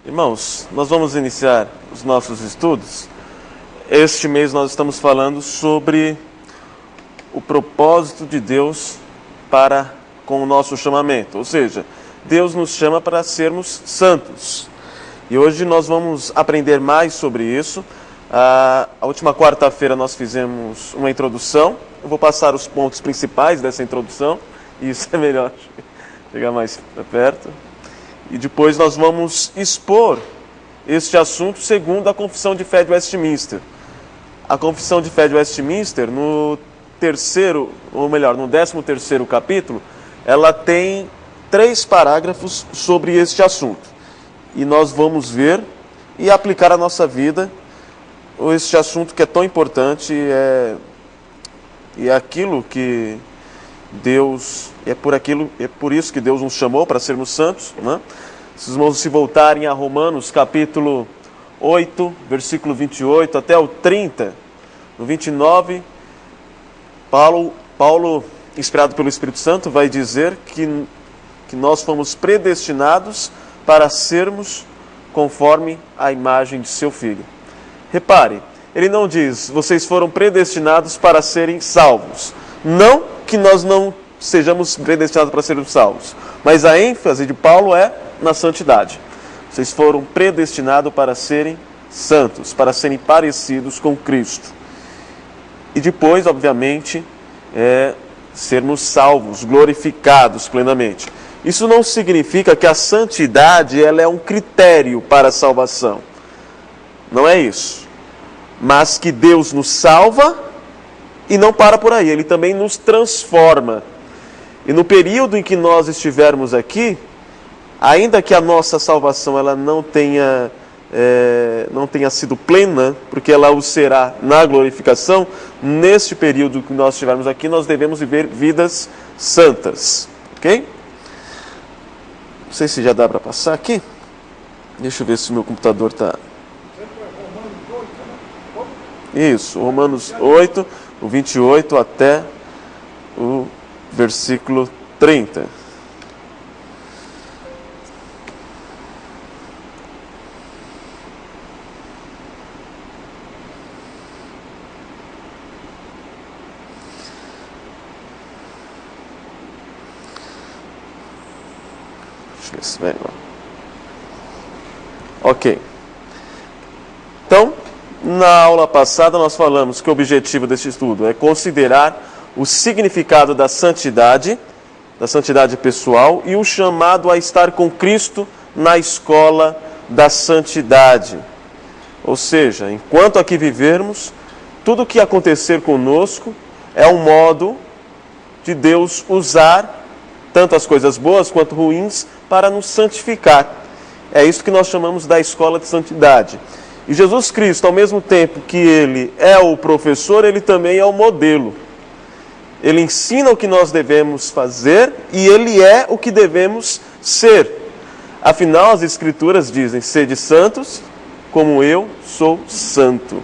Irmãos, nós vamos iniciar os nossos estudos. Este mês nós estamos falando sobre o propósito de Deus para com o nosso chamamento. Ou seja, Deus nos chama para sermos santos. E hoje nós vamos aprender mais sobre isso. A última quarta-feira nós fizemos uma introdução. Eu vou passar os pontos principais dessa introdução. Isso é melhor chegar mais perto. E depois nós vamos expor este assunto segundo a Confissão de Fé de Westminster. A Confissão de Fé de Westminster, no 13º capítulo, ela tem 3 parágrafos sobre este assunto. E nós vamos ver e aplicar à nossa vida este assunto que é tão importante e é aquilo que Deus, é por isso que Deus nos chamou para sermos santos, né? Se os irmãos se voltarem a Romanos capítulo 8, versículo 28 até o 30, no 29, Paulo, inspirado pelo Espírito Santo, vai dizer que nós fomos predestinados para sermos conforme a imagem de seu Filho. Repare, ele não diz, vocês foram predestinados para serem salvos. Não que nós não sejamos predestinados para sermos salvos, mas a ênfase de Paulo é na santidade. Vocês foram predestinados para serem santos, para serem parecidos com Cristo. E depois, obviamente, sermos salvos, glorificados plenamente. Isso não significa que a santidade ela é um critério para a salvação. Não é isso. Mas que Deus nos salva e não para por aí. Ele também nos transforma. E no período em que nós estivermos aqui, ainda que a nossa salvação ela não tenha sido plena, porque ela o será na glorificação, neste período que nós estivermos aqui, nós devemos viver vidas santas. Ok? Não sei se já dá para passar aqui. Deixa eu ver se o meu computador está... Isso, Romanos 8, o 28 até o versículo 30. Deixa eu ver se vai agora. Ok. Então, na aula passada nós falamos que o objetivo deste estudo é considerar o significado da santidade pessoal e o chamado a estar com Cristo na escola da santidade. Ou seja, enquanto aqui vivermos, tudo o que acontecer conosco é um modo de Deus usar tanto as coisas boas quanto ruins para nos santificar. É isso que nós chamamos da escola de santidade. E Jesus Cristo, ao mesmo tempo que Ele é o professor, Ele também é o modelo. Ele ensina o que nós devemos fazer e Ele é o que devemos ser. Afinal, as Escrituras dizem, sede santos, como eu sou santo.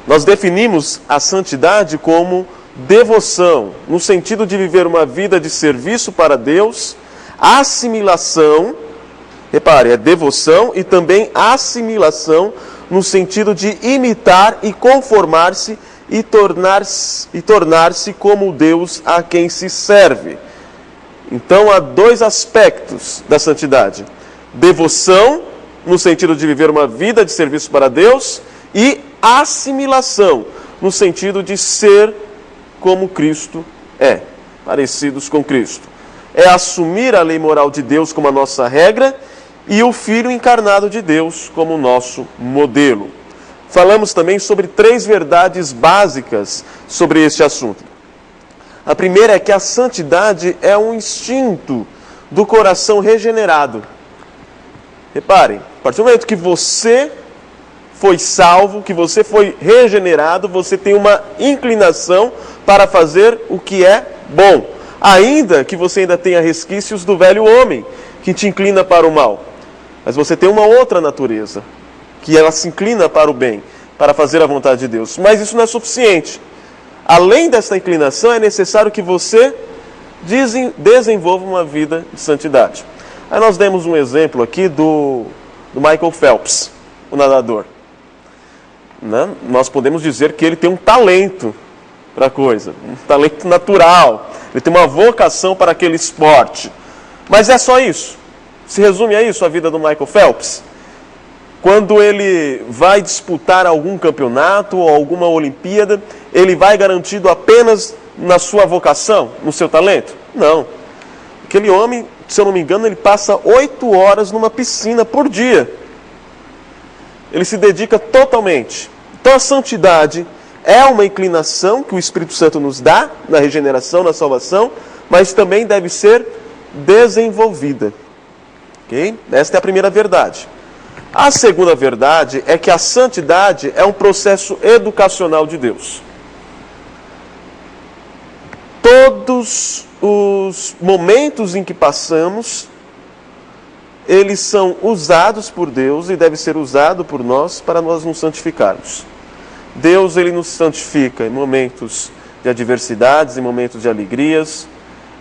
Nós definimos a santidade como devoção, no sentido de viver uma vida de serviço para Deus, assimilação, repare, é devoção e também assimilação, no sentido de imitar e conformar-se e tornar-se como Deus a quem se serve. Então há 2 aspectos da santidade: devoção, no sentido de viver uma vida de serviço para Deus, e assimilação, no sentido de ser como Cristo é, parecidos com Cristo. É assumir a lei moral de Deus como a nossa regra e o Filho encarnado de Deus como o nosso modelo. Falamos também sobre 3 verdades básicas sobre este assunto. A primeira é que a santidade é um instinto do coração regenerado. Reparem, a partir do momento que você foi salvo, que você foi regenerado, você tem uma inclinação para fazer o que é bom. Ainda que você ainda tenha resquícios do velho homem, que te inclina para o mal. Mas você tem uma outra natureza, que ela se inclina para o bem, para fazer a vontade de Deus. Mas isso não é suficiente. Além dessa inclinação, é necessário que você desenvolva uma vida de santidade. Aí nós demos um exemplo aqui do Michael Phelps, o nadador. Né? Nós podemos dizer que ele tem um talento para a coisa, um talento natural. Ele tem uma vocação para aquele esporte. Mas é só isso? Se resume a isso a vida do Michael Phelps? Quando ele vai disputar algum campeonato ou alguma Olimpíada, ele vai garantido apenas na sua vocação, no seu talento? Não. Aquele homem, se eu não me engano, ele passa 8 horas numa piscina por dia. Ele se dedica totalmente. Então a santidade é uma inclinação que o Espírito Santo nos dá na regeneração, na salvação, mas também deve ser desenvolvida. Okay? Esta é a primeira verdade. A segunda verdade é que a santidade é um processo educacional de Deus. Todos os momentos em que passamos, eles são usados por Deus e devem ser usados por nós para nós nos santificarmos. Deus, ele nos santifica em momentos de adversidades, em momentos de alegrias.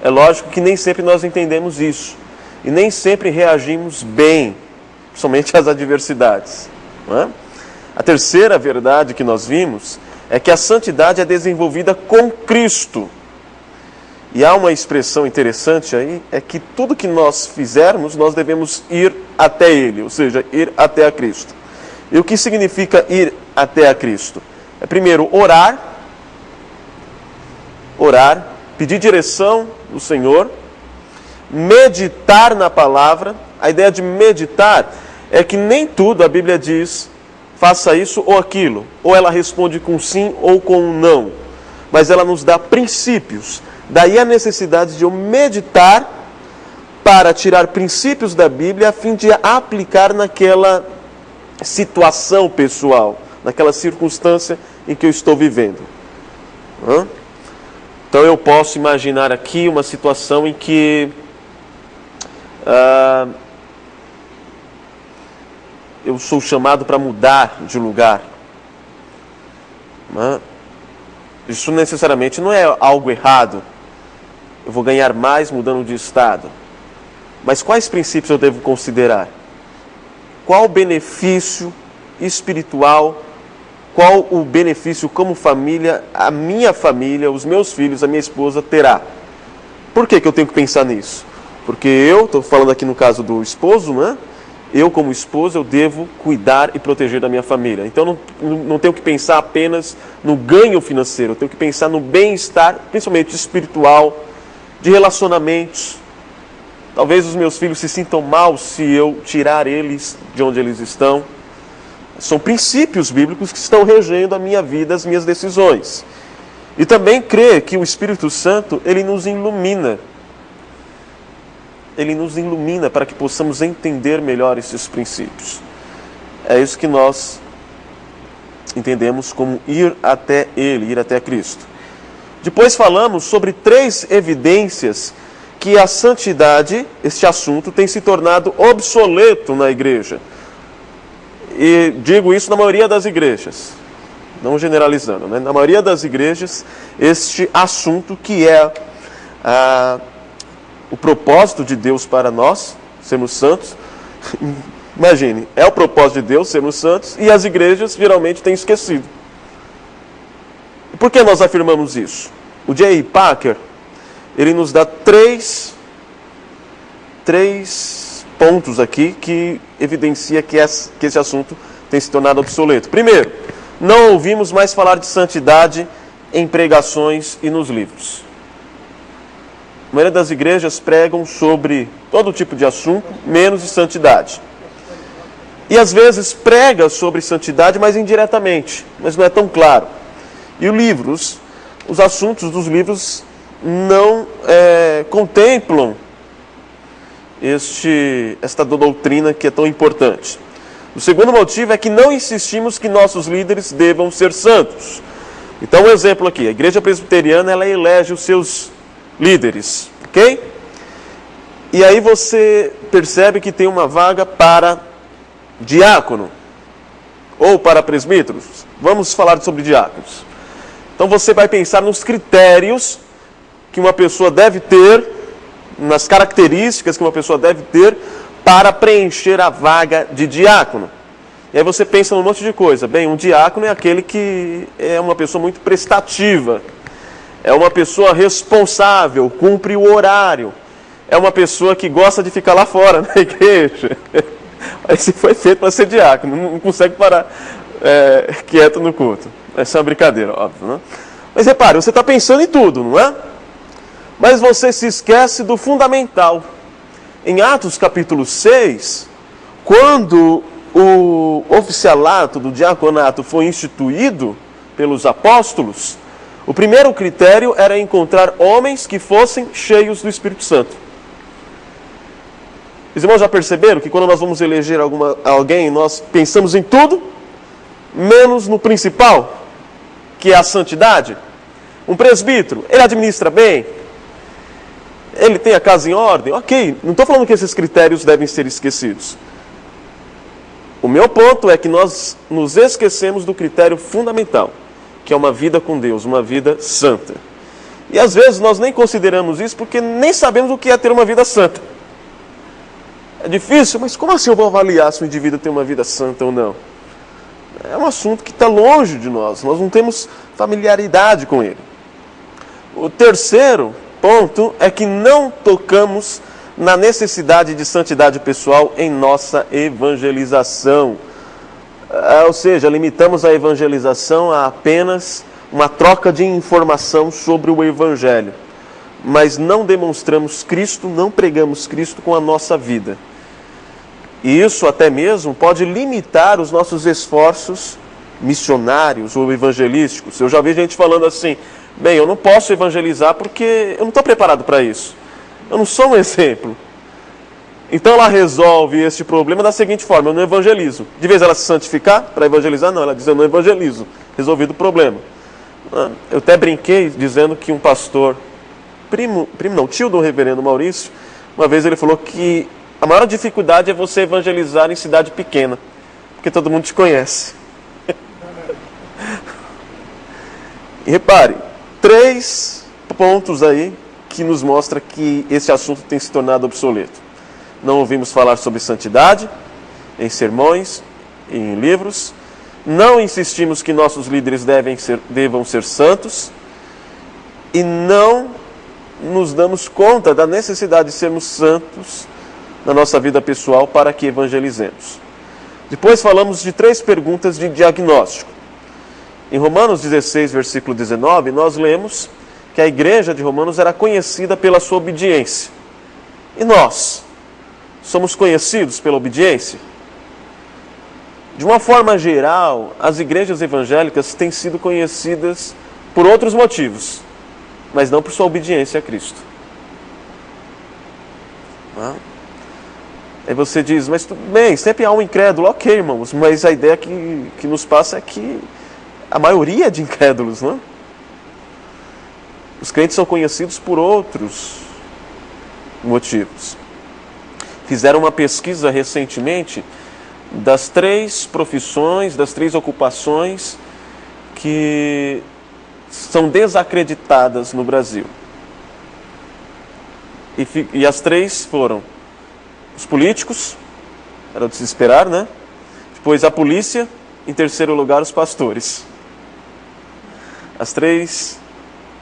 É lógico que nem sempre nós entendemos isso. E nem sempre reagimos bem, somente às adversidades. Não é? A terceira verdade que nós vimos é que a santidade é desenvolvida com Cristo. E há uma expressão interessante aí, é que tudo que nós fizermos, nós devemos ir até Ele, ou seja, ir até a Cristo. E o que significa ir até a Cristo? É primeiro orar, pedir direção do Senhor, meditar na palavra. A ideia de meditar é que nem tudo a Bíblia diz, faça isso ou aquilo, ou ela responde com sim ou com um não, mas ela nos dá princípios. Daí a necessidade de eu meditar para tirar princípios da Bíblia a fim de aplicar naquela situação pessoal, naquela circunstância em que eu estou vivendo. Então eu posso imaginar aqui uma situação em que eu sou chamado para mudar de lugar. Isso necessariamente não é algo errado. Eu vou ganhar mais mudando de estado. Mas quais princípios eu devo considerar? Qual o benefício espiritual, qual o benefício como família, a minha família, os meus filhos, a minha esposa terá? Por que eu tenho que pensar nisso? Porque eu, estou falando aqui no caso do esposo, né? Eu como esposo, eu devo cuidar e proteger da minha família. Então não tenho que pensar apenas no ganho financeiro, eu tenho que pensar no bem-estar, principalmente espiritual, de relacionamentos. Talvez os meus filhos se sintam mal se eu tirar eles de onde eles estão. São princípios bíblicos que estão regendo a minha vida, as minhas decisões. E também crer que o Espírito Santo, ele nos ilumina. Ele nos ilumina para que possamos entender melhor esses princípios. É isso que nós entendemos como ir até Ele, ir até Cristo. Depois falamos sobre 3 evidências que a santidade, este assunto, tem se tornado obsoleto na igreja. E digo isso na maioria das igrejas, não generalizando, né? Na maioria das igrejas, este assunto que é o propósito de Deus para nós, sermos santos. Imagine, é o propósito de Deus sermos santos e as igrejas geralmente têm esquecido. Por que nós afirmamos isso? O J.I. Packer, ele nos dá três pontos aqui que evidencia que esse assunto tem se tornado obsoleto. Primeiro, não ouvimos mais falar de santidade em pregações e nos livros. A maioria das igrejas pregam sobre todo tipo de assunto, menos de santidade. E às vezes prega sobre santidade, mas indiretamente, mas não é tão claro. E os assuntos dos livros não contemplam esta doutrina que é tão importante. O segundo motivo é que não insistimos que nossos líderes devam ser santos. Então, um exemplo aqui, a igreja presbiteriana, ela elege os seus líderes, ok? E aí você percebe que tem uma vaga para diácono, ou para presbíteros. Vamos falar sobre diáconos. Então você vai pensar nos critérios que uma pessoa deve ter, nas características que uma pessoa deve ter para preencher a vaga de diácono. E aí você pensa num monte de coisa. Bem, um diácono é aquele que é uma pessoa muito prestativa, é uma pessoa responsável, cumpre o horário, é uma pessoa que gosta de ficar lá fora, na igreja. Aí você foi feito para ser diácono, não consegue parar quieto no culto. Essa é uma brincadeira, óbvio, né? Mas repare, você está pensando em tudo, não é? Mas você se esquece do fundamental. Em Atos capítulo 6, quando o oficialato do diaconato foi instituído pelos apóstolos, o primeiro critério era encontrar homens que fossem cheios do Espírito Santo. Os irmãos já perceberam que quando nós vamos eleger alguém, nós pensamos em tudo, menos no principal, que é a santidade? Um presbítero, ele administra bem? Ele tem a casa em ordem? Ok, não estou falando que esses critérios devem ser esquecidos. O meu ponto é que nós nos esquecemos do critério fundamental, que é uma vida com Deus, uma vida santa. E às vezes nós nem consideramos isso porque nem sabemos o que é ter uma vida santa. É difícil, mas como assim eu vou avaliar se o indivíduo tem uma vida santa ou não? É um assunto que está longe de nós não temos familiaridade com ele. O terceiro ponto é que não tocamos na necessidade de santidade pessoal em nossa evangelização. Ou seja, limitamos a evangelização a apenas uma troca de informação sobre o Evangelho. Mas não demonstramos Cristo, não pregamos Cristo com a nossa vida. E isso até mesmo pode limitar os nossos esforços missionários ou evangelísticos. Eu já vi gente falando assim, bem, eu não posso evangelizar porque eu não estou preparado para isso. Eu não sou um exemplo. Então ela resolve este problema da seguinte forma, eu não evangelizo. De vez ela se santificar para evangelizar, não, ela diz eu não evangelizo. Resolvido o problema. Eu até brinquei dizendo que um pastor, tio do reverendo Maurício, uma vez ele falou que a maior dificuldade é você evangelizar em cidade pequena, porque todo mundo te conhece. E repare, 3 pontos aí que nos mostra que esse assunto tem se tornado obsoleto. Não ouvimos falar sobre santidade em sermões, em livros. Não insistimos que nossos líderes devam ser santos. E não nos damos conta da necessidade de sermos santos na nossa vida pessoal para que evangelizemos. Depois falamos de 3 perguntas de diagnóstico. Em Romanos 16, versículo 19, nós lemos que a igreja de Romanos era conhecida pela sua obediência. E nós? Somos conhecidos pela obediência? De uma forma geral, as igrejas evangélicas têm sido conhecidas por outros motivos, mas não por sua obediência a Cristo. Aí você diz, mas tudo bem, sempre há um incrédulo. Ok, irmãos, mas a ideia que nos passa é que a maioria é de incrédulos, não é? Os crentes são conhecidos por outros motivos. Fizeram uma pesquisa recentemente das 3 profissões, das 3 ocupações que são desacreditadas no Brasil. E as 3 foram os políticos, era de se esperar, né? Depois a polícia, em terceiro lugar os pastores. As 3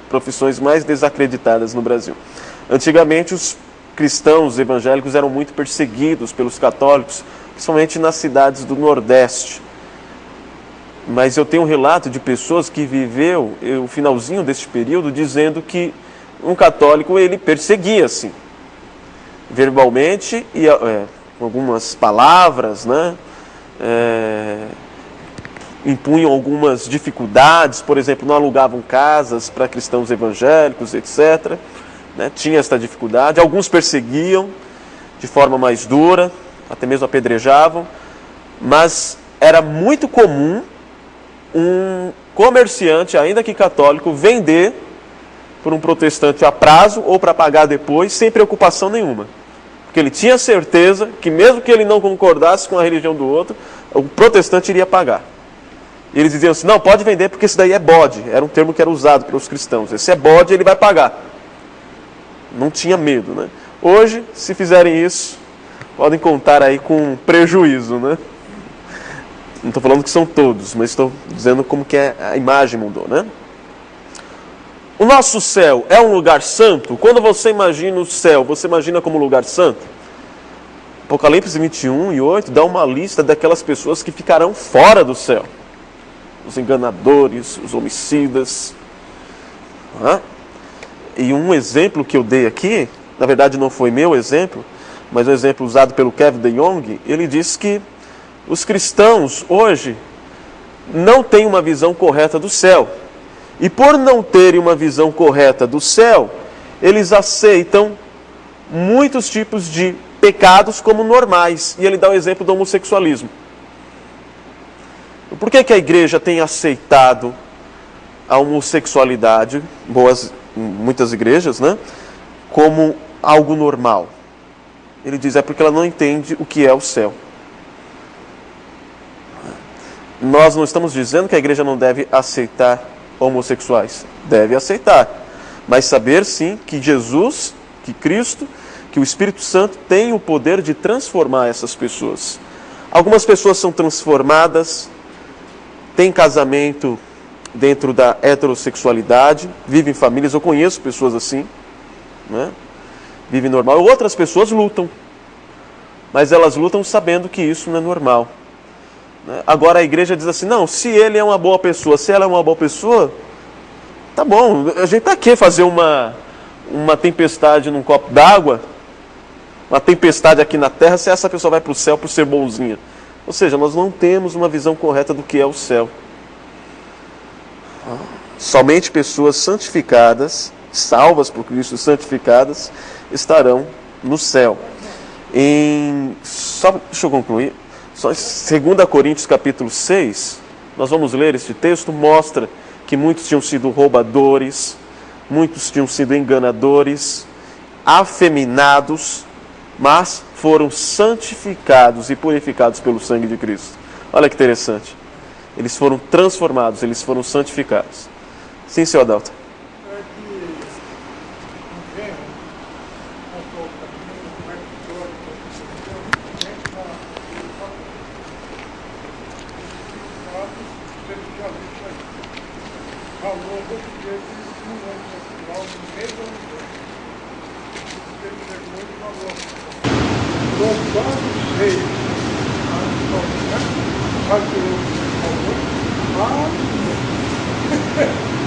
profissões mais desacreditadas no Brasil. Antigamente os cristãos evangélicos eram muito perseguidos pelos católicos, principalmente nas cidades do Nordeste. Mas eu tenho um relato de pessoas que viveu o finalzinho deste período dizendo que um católico ele perseguia, assim, verbalmente e com algumas palavras, né? Impunham algumas dificuldades, por exemplo, não alugavam casas para cristãos evangélicos, etc. Né? Tinha esta dificuldade. Alguns perseguiam de forma mais dura, até mesmo apedrejavam, mas era muito comum um comerciante, ainda que católico, vender por um protestante a prazo ou para pagar depois, sem preocupação nenhuma. Porque ele tinha certeza que mesmo que ele não concordasse com a religião do outro, o protestante iria pagar. E eles diziam assim, não, pode vender porque isso daí é bode. Era um termo que era usado pelos cristãos. Esse é bode, ele vai pagar. Não tinha medo, né? Hoje, se fizerem isso, podem contar aí com prejuízo, né? Não estou falando que são todos, mas estou dizendo como que a imagem mudou, né? O nosso céu é um lugar santo? Quando você imagina o céu, você imagina como lugar santo? Apocalipse 21:8 dá uma lista daquelas pessoas que ficarão fora do céu. Os enganadores, os homicidas. E um exemplo que eu dei aqui, na verdade não foi meu exemplo, mas um exemplo usado pelo Kevin DeYoung, ele diz que os cristãos hoje não têm uma visão correta do céu. E por não terem uma visão correta do céu, eles aceitam muitos tipos de pecados como normais. E ele dá o exemplo do homossexualismo. Por que a igreja tem aceitado a homossexualidade, muitas igrejas, né, como algo normal? Ele diz, é porque ela não entende o que é o céu. Nós não estamos dizendo que a igreja não deve aceitar homossexuais. Deve aceitar. Mas saber sim que Jesus, que Cristo, que o Espírito Santo tem o poder de transformar essas pessoas. Algumas pessoas são transformadas, têm casamento dentro da heterossexualidade, vivem em famílias, eu conheço pessoas assim, né? Vivem normal. Outras pessoas lutam, mas elas lutam sabendo que isso não é normal. Agora a igreja diz assim, não, se ele é uma boa pessoa, se ela é uma boa pessoa, tá bom, a gente tá aqui fazer uma tempestade num copo d'água, uma tempestade aqui na terra, se essa pessoa vai para o céu por ser bonzinha. Ou seja, nós não temos uma visão correta do que é o céu. Somente pessoas santificadas, salvas por Cristo, santificadas, estarão no céu. Deixa eu concluir. 2 Coríntios capítulo 6, nós vamos ler este texto, mostra que muitos tinham sido roubadores, muitos tinham sido enganadores, afeminados, mas foram santificados e purificados pelo sangue de Cristo. Olha que interessante. Eles foram transformados, eles foram santificados. Sim, senhor Adalto.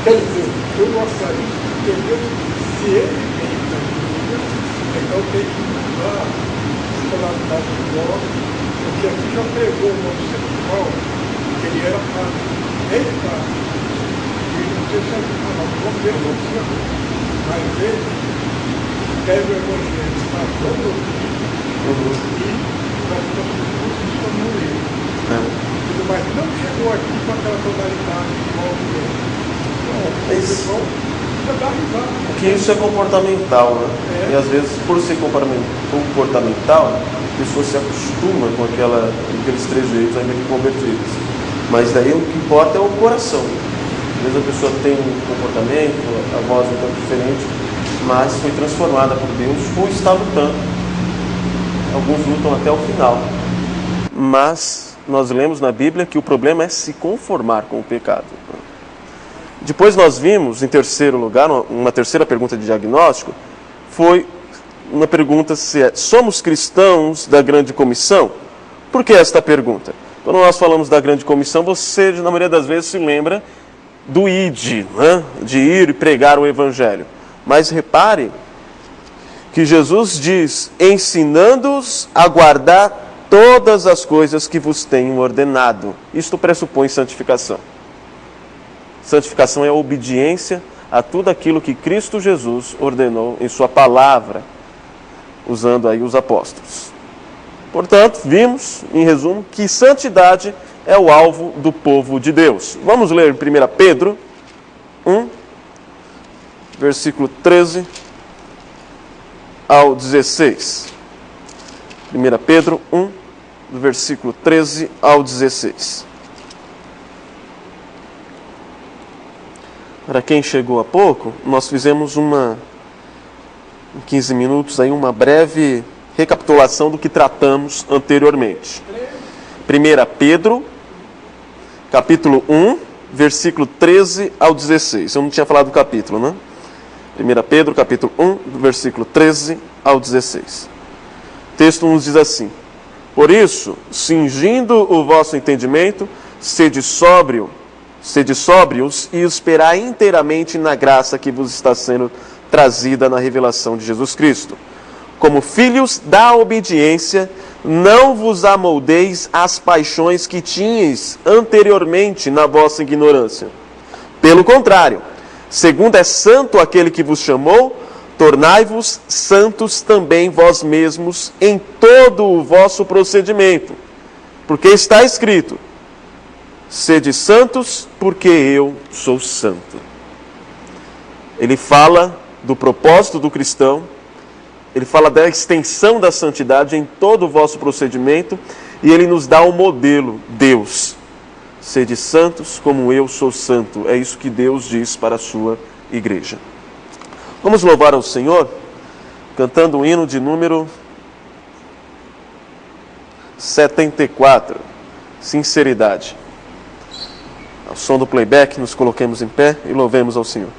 Quer dizer, eu gostaria de entender se ele tem família, então tem que mudar a escolaridade do homem, porque aqui já pregou o homossexual, que ele era padre. Ele padre. E não sei se ele falava, vamos ver o que mas ele pega o evangelho, faz todo o dia, e vai para as pessoas que estão no livro. Mas não chegou aqui com aquela tonalidade igual o dele. Porque isso é comportamental, né? E às vezes, por ser comportamental, a pessoa se acostuma com aqueles trejeitos ainda que convertidos. Mas daí o que importa é o coração. Às vezes a pessoa tem um comportamento, a voz um pouco diferente, mas foi transformada por Deus ou está lutando. Alguns lutam até o final. Mas nós lemos na Bíblia que o problema é se conformar com o pecado. Depois nós vimos, em terceiro lugar, uma terceira pergunta de diagnóstico, foi uma pergunta se somos cristãos da grande comissão? Por que esta pergunta? Quando nós falamos da grande comissão, você, na maioria das vezes, se lembra do id, né? De ir e pregar o evangelho. Mas repare que Jesus diz, ensinando-os a guardar todas as coisas que vos tenho ordenado. Isto pressupõe santificação. Santificação é a obediência a tudo aquilo que Cristo Jesus ordenou em sua palavra, usando aí os apóstolos. Portanto, vimos, em resumo, que santidade é o alvo do povo de Deus. Vamos ler 1 Pedro 1, versículo 13 ao 16. 1 Pedro 1, do versículo 13 ao 16. Para quem chegou há pouco, nós fizemos uma em 15 minutos, aí uma breve recapitulação do que tratamos anteriormente. 1 Pedro, capítulo 1, versículo 13 ao 16. Eu não tinha falado do capítulo, né? 1 Pedro, capítulo 1, versículo 13 ao 16. O texto nos diz assim: por isso, cingindo o vosso entendimento, sede sóbrios e esperai inteiramente na graça que vos está sendo trazida na revelação de Jesus Cristo. Como filhos da obediência, não vos amoldeis às paixões que tinhais anteriormente na vossa ignorância. Pelo contrário, segundo é santo aquele que vos chamou, tornai-vos santos também vós mesmos em todo o vosso procedimento. Porque está escrito: sede santos, porque eu sou santo. Ele fala do propósito do cristão, ele fala da extensão da santidade em todo o vosso procedimento, e ele nos dá um modelo, Deus. Sede santos, como eu sou santo. É isso que Deus diz para a sua igreja. Vamos louvar ao Senhor, cantando o hino de número 74, Sinceridade. Ao som do playback, nos coloquemos em pé e louvemos ao Senhor.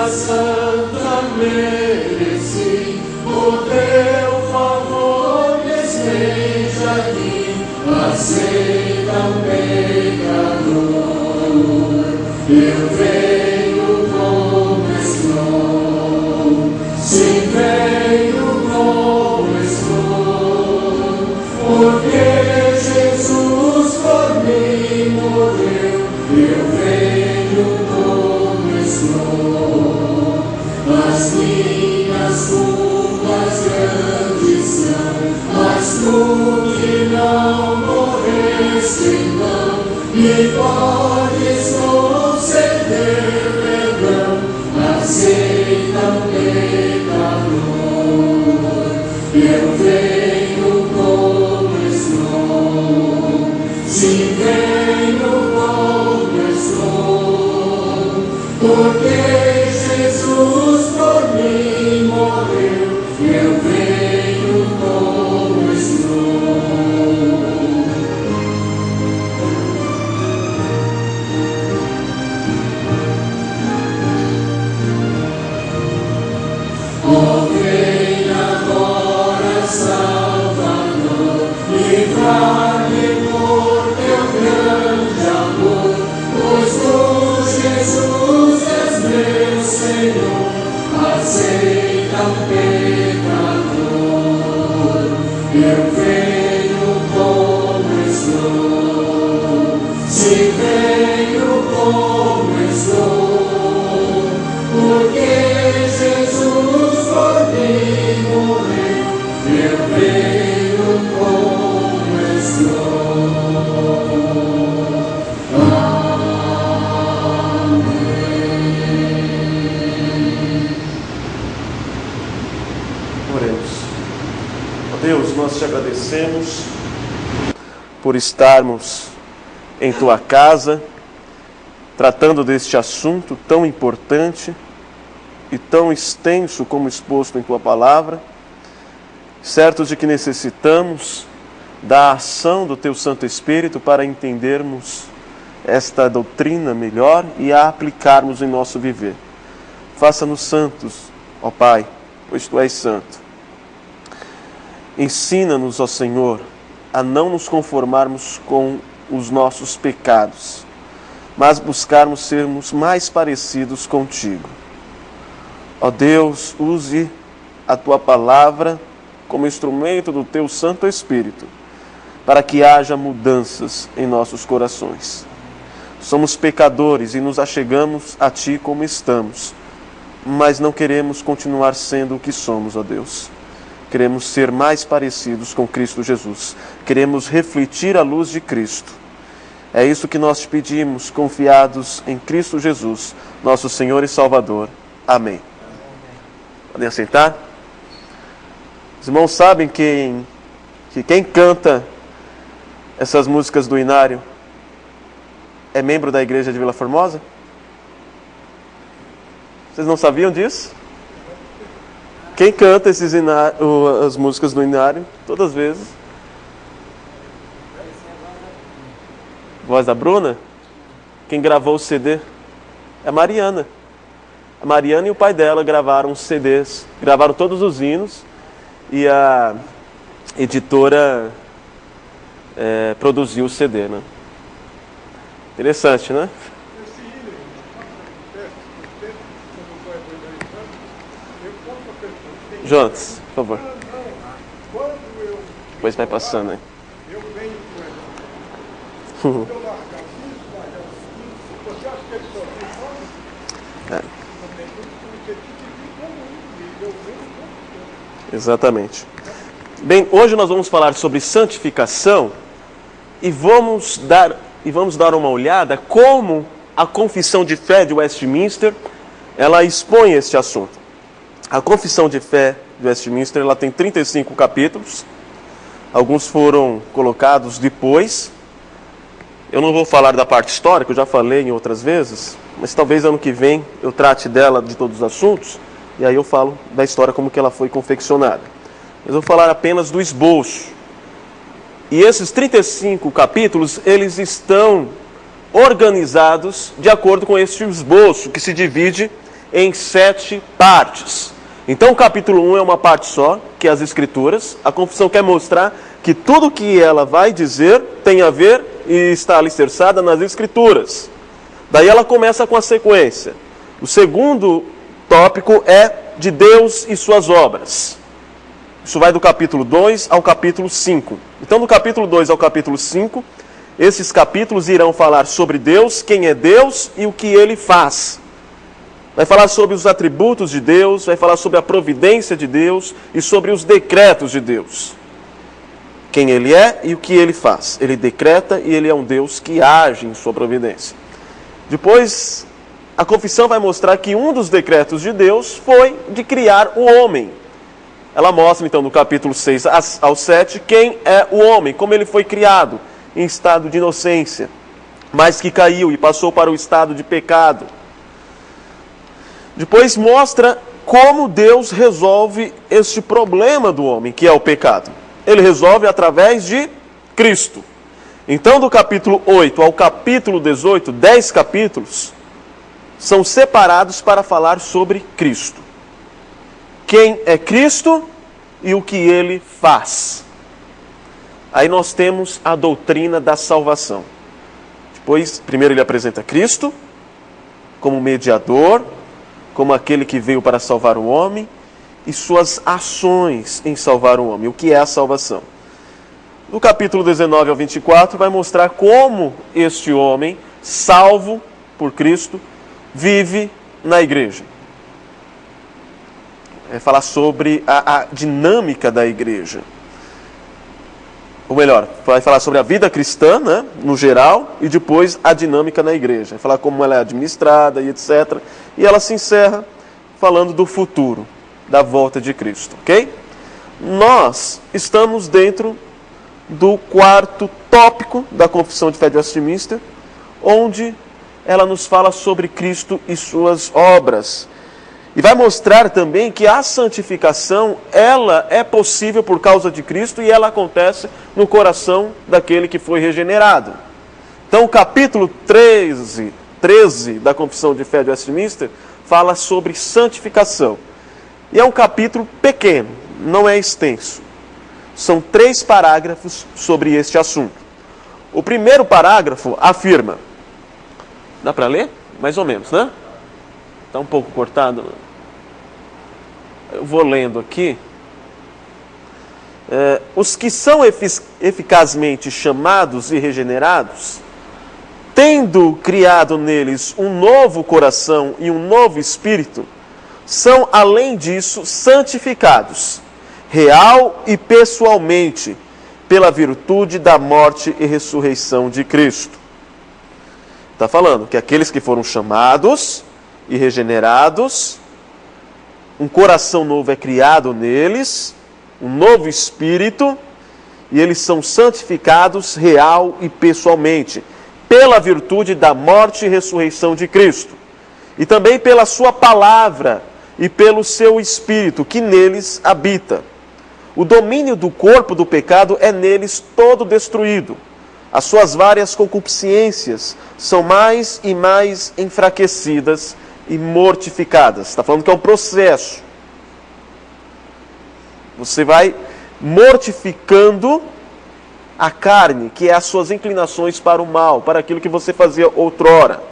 Santa mereci, o teu favor me esteja aqui, aceita o pecador. Eu venho como estou, sim, venho como estou, porque Jesus por mim morreu. Eu venho como estou. As minhas culpas grandes são, mas tu que não morreste em vão, me podes conceder perdão. Aceita o pecador. Eu venho como estou, sim, venho como estou, porque Jesus por mim morreu. Eu venho como estou. Oh, vem agora, Salvador, livrar-me por teu grande amor, pois tu, Jesus, és meu Senhor. Aceita o pecador. Eu venho como estou, se venho como estou, porque Jesus por mim morreu. Eu venho como estou. Deus, nós te agradecemos por estarmos em tua casa, tratando deste assunto tão importante e tão extenso como exposto em tua palavra, certos de que necessitamos da ação do teu Santo Espírito para entendermos esta doutrina melhor e a aplicarmos em nosso viver. Faça-nos santos, ó Pai, pois tu és santo. Ensina-nos, ó Senhor, a não nos conformarmos com os nossos pecados, mas buscarmos sermos mais parecidos contigo. Ó Deus, use a tua palavra como instrumento do teu Santo Espírito, para que haja mudanças em nossos corações. Somos pecadores e nos achegamos a ti como estamos, mas não queremos continuar sendo o que somos, ó Deus. Queremos ser mais parecidos com Cristo Jesus. Queremos refletir a luz de Cristo. É isso que nós te pedimos, confiados em Cristo Jesus, nosso Senhor e Salvador. Amém. Podem assentar? Os irmãos sabem que quem canta essas músicas do Inário é membro da igreja de Vila Formosa? Vocês não sabiam disso? Quem canta as músicas do Inário, todas as vezes? Voz da Bruna? Quem gravou o CD? É a Mariana. A Mariana e o pai dela gravaram os CDs, gravaram todos os hinos, e a editora produziu o CD, né? Interessante, né? Jonas, por favor. Depois vai passando aí. Eu venho com ela. Eu largar isso, você acha que ele só tem fome? Também porque eu venho com Exatamente. Bem, hoje nós vamos falar sobre santificação e vamos dar uma olhada como a Confissão de Fé de Westminster ela expõe este assunto. A Confissão de Fé de Westminster ela tem 35 capítulos. Alguns foram colocados depois. Eu não vou falar da parte histórica, eu já falei em outras vezes, mas talvez ano que vem eu trate dela de todos os assuntos, e aí eu falo da história como que ela foi confeccionada. Mas eu vou falar apenas do esboço. E esses 35 capítulos, eles estão organizados de acordo com este esboço, que se divide em 7 partes. Então o capítulo 1 é uma parte só, que é as Escrituras. A confissão quer mostrar que tudo que ela vai dizer tem a ver e está alicerçada nas Escrituras. Daí ela começa com a sequência. O segundo tópico é de Deus e suas obras. Isso vai do capítulo 2 ao capítulo 5. Então do capítulo 2 ao capítulo 5, esses capítulos irão falar sobre Deus, quem é Deus e o que Ele faz. Vai falar sobre os atributos de Deus, vai falar sobre a providência de Deus e sobre os decretos de Deus. Quem Ele é e o que Ele faz. Ele decreta e Ele é um Deus que age em sua providência. Depois, a confissão vai mostrar que um dos decretos de Deus foi de criar o homem. Ela mostra, então, no capítulo 6 ao 7, quem é o homem, como ele foi criado em estado de inocência, mas que caiu e passou para o estado de pecado. Depois mostra como Deus resolve este problema do homem, que é o pecado. Ele resolve através de Cristo. Então, do capítulo 8 ao capítulo 18, 10 capítulos, são separados para falar sobre Cristo. Quem é Cristo e o que Ele faz. Aí nós temos a doutrina da salvação. Depois, primeiro ele apresenta Cristo como mediador, como aquele que veio para salvar o homem, e suas ações em salvar o homem. O que é a salvação? No capítulo 19 ao 24 vai mostrar como este homem, salvo por Cristo, vive na igreja. Vai falar sobre a dinâmica da igreja. Ou melhor, vai falar sobre a vida cristã, né, no geral, e depois a dinâmica na igreja. Vai falar como ela é administrada e etc. E ela se encerra falando do futuro, da volta de Cristo, ok? Nós estamos dentro do quarto tópico da Confissão de Fé de Westminster, onde ela nos fala sobre Cristo e suas obras. E vai mostrar também que a santificação, ela é possível por causa de Cristo e ela acontece no coração daquele que foi regenerado. Então o capítulo 13 da Confissão de Fé de Westminster fala sobre santificação. E é um capítulo pequeno, não é extenso. São 3 parágrafos sobre este assunto. O primeiro parágrafo afirma... Dá para ler? Mais ou menos, né? Está um pouco cortado. Eu vou lendo aqui. Os que são eficazmente chamados e regenerados, tendo criado neles um novo coração e um novo espírito, são, além disso, santificados, real e pessoalmente, pela virtude da morte e ressurreição de Cristo. Está falando que aqueles que foram chamados e regenerados, um coração novo é criado neles, um novo espírito, e eles são santificados real e pessoalmente, pela virtude da morte e ressurreição de Cristo, e também pela sua palavra e pelo seu espírito que neles habita. O domínio do corpo do pecado é neles todo destruído. As suas várias concupiscências são mais e mais enfraquecidas e mortificadas. Está falando que é um processo. Você vai mortificando a carne, que é as suas inclinações para o mal, para aquilo que você fazia outrora.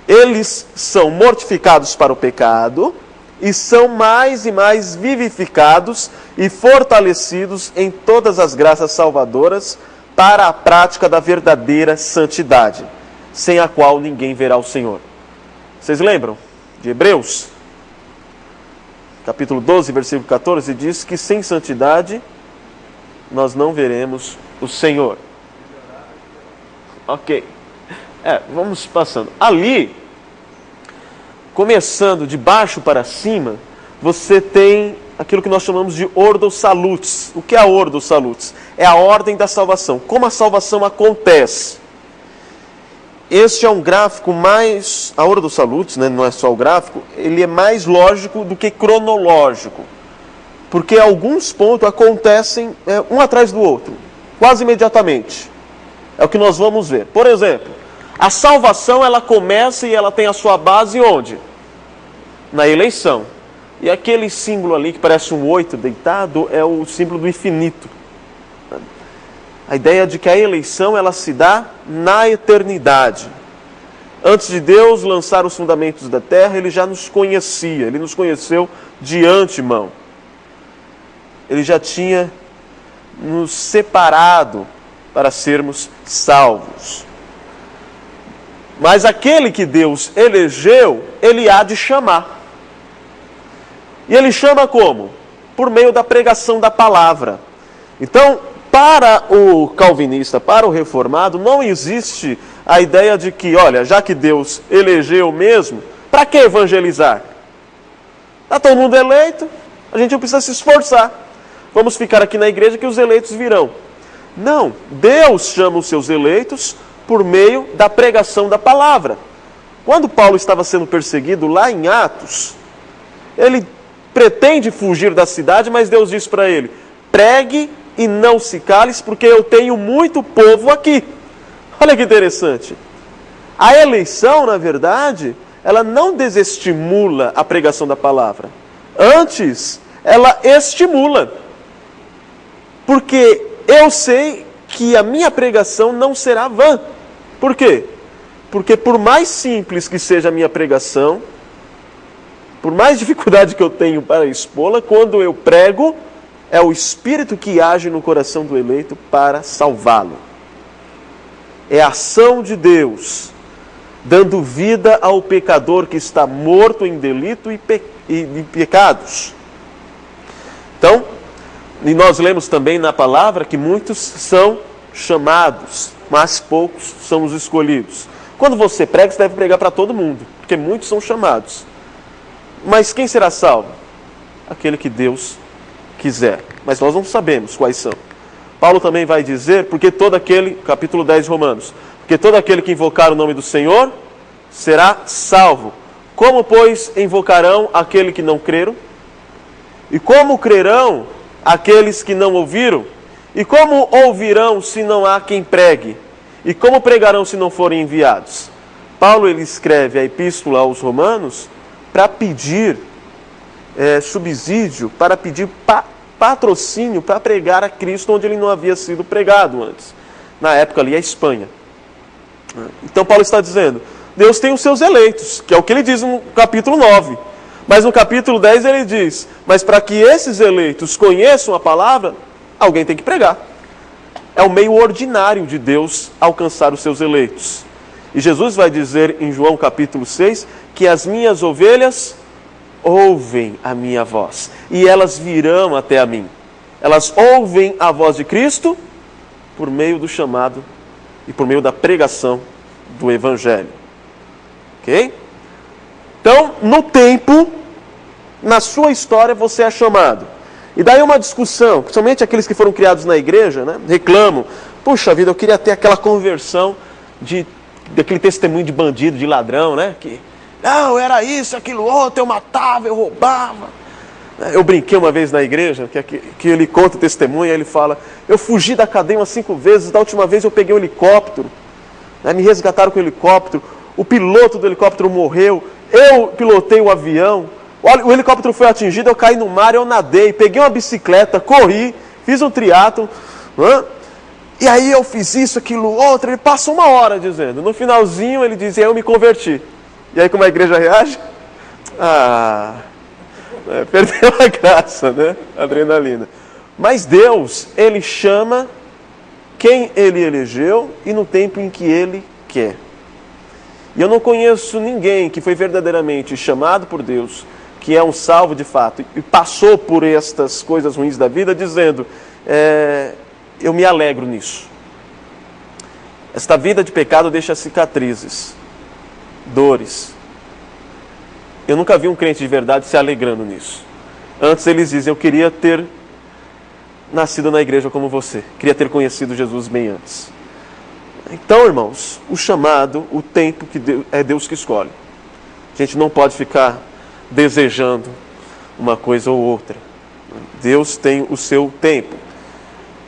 Eles são mortificados para o pecado e são mais e mais vivificados e fortalecidos em todas as graças salvadoras para a prática da verdadeira santidade, sem a qual ninguém verá o Senhor. Vocês lembram de Hebreus? Capítulo 12, versículo 14, diz que sem santidade nós não veremos o Senhor. Ok. Vamos passando. Ali, começando de baixo para cima, você tem aquilo que nós chamamos de Ordo Salutis. O que é a Ordo Salutis? É a ordem da salvação. Como a salvação acontece. Este é um gráfico mais... A Ordo Salutis, né, não é só o gráfico, ele é mais lógico do que cronológico. Porque alguns pontos acontecem um atrás do outro, quase imediatamente. É o que nós vamos ver. Por exemplo, a salvação ela começa e ela tem a sua base onde? Na eleição. E aquele símbolo ali que parece um 8 deitado é o símbolo do infinito. A ideia de que a eleição ela se dá na eternidade. Antes de Deus lançar os fundamentos da terra, Ele já nos conhecia. Ele nos conheceu de antemão. Ele já tinha nos separado para sermos salvos. Mas aquele que Deus elegeu, Ele há de chamar. E Ele chama como? Por meio da pregação da palavra. Então, para o calvinista, para o reformado, não existe a ideia de que, olha, já que Deus elegeu mesmo, para que evangelizar? Está todo mundo eleito, a gente não precisa se esforçar. Vamos ficar aqui na igreja que os eleitos virão. Não, Deus chama os seus eleitos por meio da pregação da palavra. Quando Paulo estava sendo perseguido lá em Atos, ele pretende fugir da cidade, mas Deus diz para ele, pregue e não se cales, porque eu tenho muito povo aqui. Olha que interessante. A eleição, na verdade, ela não desestimula a pregação da palavra. Antes, ela estimula. Porque eu sei que a minha pregação não será vã. Por quê? Porque por mais simples que seja a minha pregação, por mais dificuldade que eu tenho para expô-la, quando eu prego, é o Espírito que age no coração do eleito para salvá-lo. É a ação de Deus, dando vida ao pecador que está morto em delito e pecados. Então, e nós lemos também na palavra que muitos são chamados, mas poucos são os escolhidos. Quando você prega, você deve pregar para todo mundo, porque muitos são chamados. Mas quem será salvo? Aquele que Deus quiser. Mas nós não sabemos quais são. Paulo também vai dizer, porque todo aquele, capítulo 10 de Romanos, porque todo aquele que invocar o nome do Senhor será salvo. Como, pois, invocarão aquele que não creram? E como crerão aqueles que não ouviram? E como ouvirão se não há quem pregue? E como pregarão se não forem enviados? Paulo ele escreve a epístola aos Romanos para pedir subsídio, para pedir patrocínio para pregar a Cristo onde ele não havia sido pregado antes. Na época ali a Espanha. Então Paulo está dizendo, Deus tem os seus eleitos, que é o que ele diz no capítulo 9. Mas no capítulo 10 ele diz, mas para que esses eleitos conheçam a palavra, alguém tem que pregar. É o meio ordinário de Deus alcançar os seus eleitos. E Jesus vai dizer em João capítulo 6, que as minhas ovelhas ouvem a minha voz, e elas virão até a mim. Elas ouvem a voz de Cristo por meio do chamado e por meio da pregação do Evangelho. Ok? Então, no tempo, na sua história, você é chamado. E daí uma discussão, principalmente aqueles que foram criados na igreja, né, reclamam: puxa vida, eu queria ter aquela conversão daquele testemunho de bandido, de ladrão, né? Que, não, era isso, aquilo outro, eu matava, eu roubava. Eu brinquei uma vez na igreja, que ele conta o testemunho, e ele fala: eu fugi da cadeia umas 5 vezes, da última vez eu peguei um helicóptero, né, me resgataram com o helicóptero, o piloto do helicóptero morreu, eu pilotei o avião, o helicóptero foi atingido, eu caí no mar, eu nadei, peguei uma bicicleta, corri, fiz um triatlon, né? E aí eu fiz isso, aquilo, outro. Ele passa 1 hora dizendo. No finalzinho ele diz: eu me converti. E aí como a igreja reage? Perdeu a graça, né? Adrenalina. Mas Deus, Ele chama quem Ele elegeu e no tempo em que Ele quer. E eu não conheço ninguém que foi verdadeiramente chamado por Deus, que é um salvo de fato, e passou por estas coisas ruins da vida, dizendo: eu me alegro nisso. Esta vida de pecado deixa cicatrizes, dores. Eu nunca vi um crente de verdade se alegrando nisso. Antes eles dizem: eu queria ter nascido na igreja como você, queria ter conhecido Jesus bem antes. Então, irmãos, o chamado, o tempo é Deus que escolhe. A gente não pode ficar desejando uma coisa ou outra. Deus tem o seu tempo.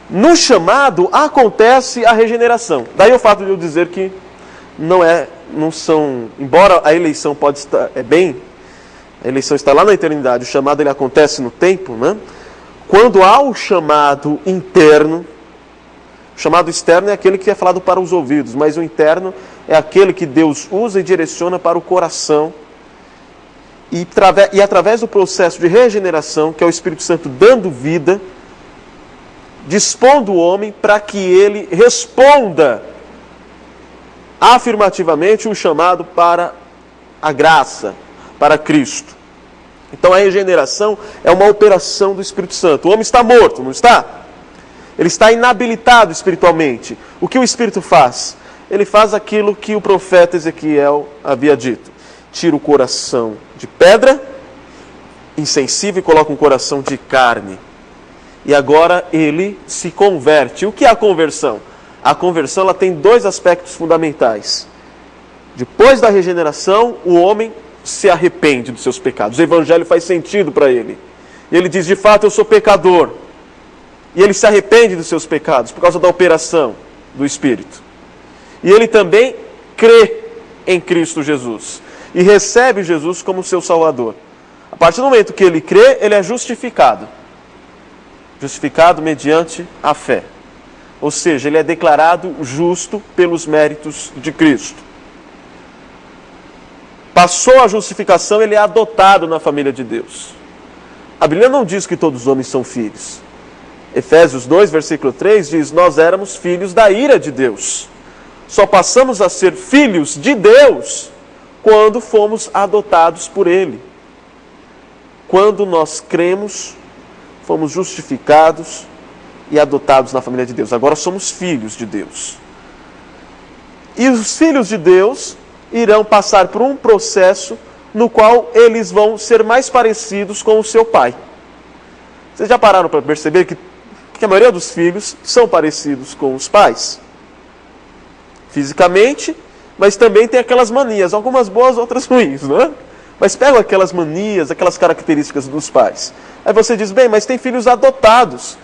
No chamado acontece a regeneração. Daí o fato de eu dizer que não são, embora a eleição pode estar, a eleição está lá na eternidade, o chamado ele acontece no tempo, né? Quando há o chamado interno, o chamado externo é aquele que é falado para os ouvidos, mas o interno é aquele que Deus usa e direciona para o coração. E através do processo de regeneração, que é o Espírito Santo dando vida, dispondo o homem para que ele responda afirmativamente o chamado para a graça, para Cristo. Então a regeneração é uma operação do Espírito Santo. O homem está morto, não está? Ele está inabilitado espiritualmente. O que o Espírito faz? Ele faz aquilo que o profeta Ezequiel havia dito: tira o coração de pedra, insensível, e coloca um coração de carne. E agora ele se converte. O que é a conversão? A conversão ela tem 2 aspectos fundamentais. Depois da regeneração, o homem se arrepende dos seus pecados. O evangelho faz sentido para ele. E ele diz: de fato eu sou pecador. E ele se arrepende dos seus pecados por causa da operação do Espírito. E ele também crê em Cristo Jesus. E recebe Jesus como seu Salvador. A partir do momento que ele crê, ele é justificado. Justificado mediante a fé. Ou seja, ele é declarado justo pelos méritos de Cristo. Passou a justificação, ele é adotado na família de Deus. A Bíblia não diz que todos os homens são filhos. Efésios 2, versículo 3 diz: nós éramos filhos da ira de Deus. Só passamos a ser filhos de Deus quando fomos adotados por Ele. Quando nós cremos, fomos justificados e adotados na família de Deus. Agora somos filhos de Deus. E os filhos de Deus irão passar por um processo no qual eles vão ser mais parecidos com o seu pai. Vocês já pararam para perceber que a maioria dos filhos são parecidos com os pais? Fisicamente, mas também tem aquelas manias, algumas boas, outras ruins, não é? Mas pegam aquelas manias, aquelas características dos pais. Aí você diz: bem, mas tem filhos adotados.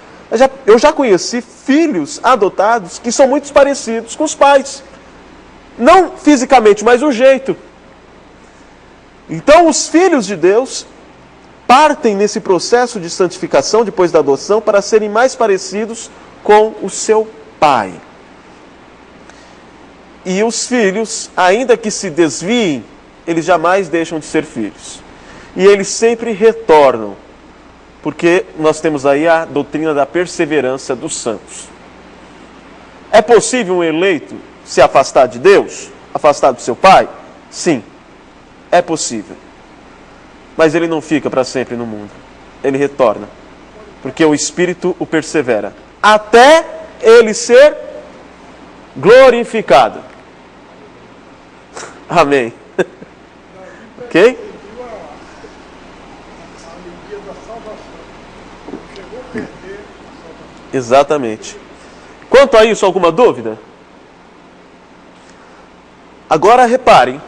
Eu já conheci filhos adotados que são muito parecidos com os pais. Não fisicamente, mas o jeito. Então os filhos de Deus partem nesse processo de santificação depois da adoção para serem mais parecidos com o seu pai. E os filhos, ainda que se desviem, eles jamais deixam de ser filhos. E eles sempre retornam, porque nós temos aí a doutrina da perseverança dos santos. É possível um eleito se afastar de Deus? Afastar do seu pai? Sim, é possível. mas ele não fica para sempre no mundo. Ele retorna, porque o Espírito o persevera, até ele ser glorificado. Amém. Ok? A alegria da salvação. Chegou a perder a salvação. Exatamente. Quanto a isso, alguma dúvida? Agora reparem.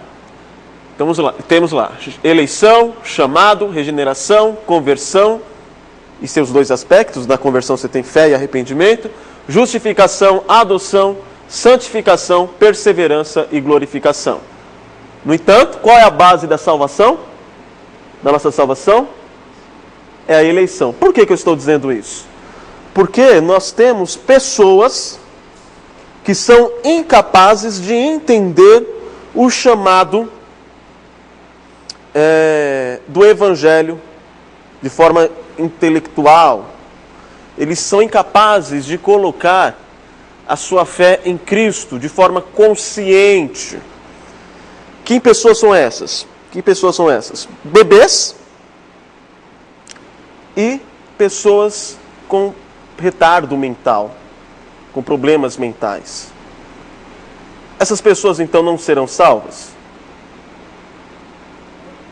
Temos lá eleição, chamado, regeneração, conversão, e seus dois aspectos. Na conversão você tem fé e arrependimento. Justificação, adoção, santificação, perseverança e glorificação. No entanto, qual é a base da salvação? Da nossa salvação? É a eleição. Por que eu estou dizendo isso? Porque nós temos pessoas que são incapazes de entender o chamado do Evangelho de forma intelectual. Eles são incapazes de colocar a sua fé em Cristo de forma consciente. Que pessoas são essas? Bebês e pessoas com retardo mental, com problemas mentais. Essas pessoas então não serão salvas?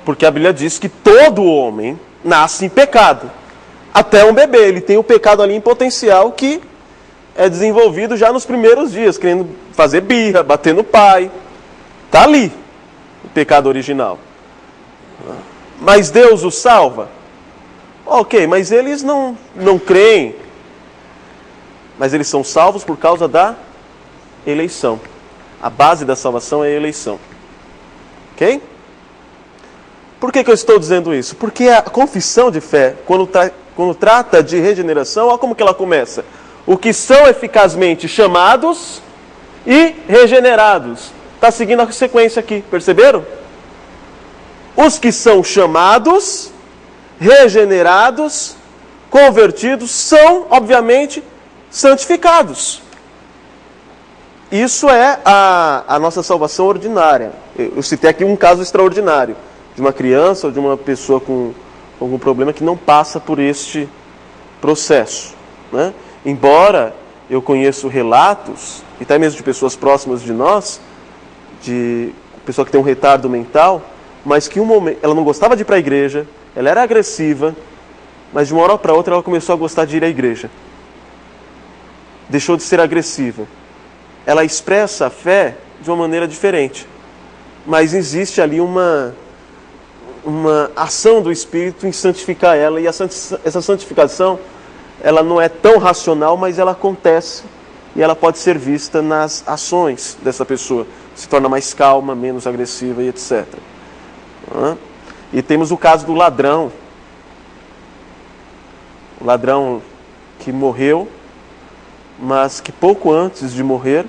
Porque a Bíblia diz que todo homem nasce em pecado. Até um bebê, ele tem o pecado ali em potencial que é desenvolvido já nos primeiros dias, querendo fazer birra, bater no pai. Está ali o pecado original. Mas Deus os salva? Ok, mas eles não creem. Mas eles são salvos por causa da eleição. A base da salvação é a eleição. Ok? Por que eu estou dizendo isso? Porque a confissão de fé, quando trata de regeneração, olha como que ela começa. O que são eficazmente chamados e regenerados. Está seguindo a sequência aqui, perceberam? Os que são chamados, regenerados, convertidos, são, obviamente, santificados. Isso é a nossa salvação ordinária. Eu citei aqui um caso extraordinário, de uma criança ou de uma pessoa com algum problema que não passa por este processo, né? Embora eu conheça relatos, e até mesmo de pessoas próximas de nós, de pessoa que tem um retardo mental, mas que um momento ela não gostava de ir para a igreja, ela era agressiva, mas de uma hora para outra ela começou a gostar de ir à igreja. Deixou de ser agressiva. Ela expressa a fé de uma maneira diferente, mas existe ali uma ação do Espírito em santificar ela, e essa santificação, ela não é tão racional, mas ela acontece, e ela pode ser vista nas ações dessa pessoa. Se torna mais calma, menos agressiva e etc. E temos o caso do ladrão. O ladrão que morreu, mas que pouco antes de morrer,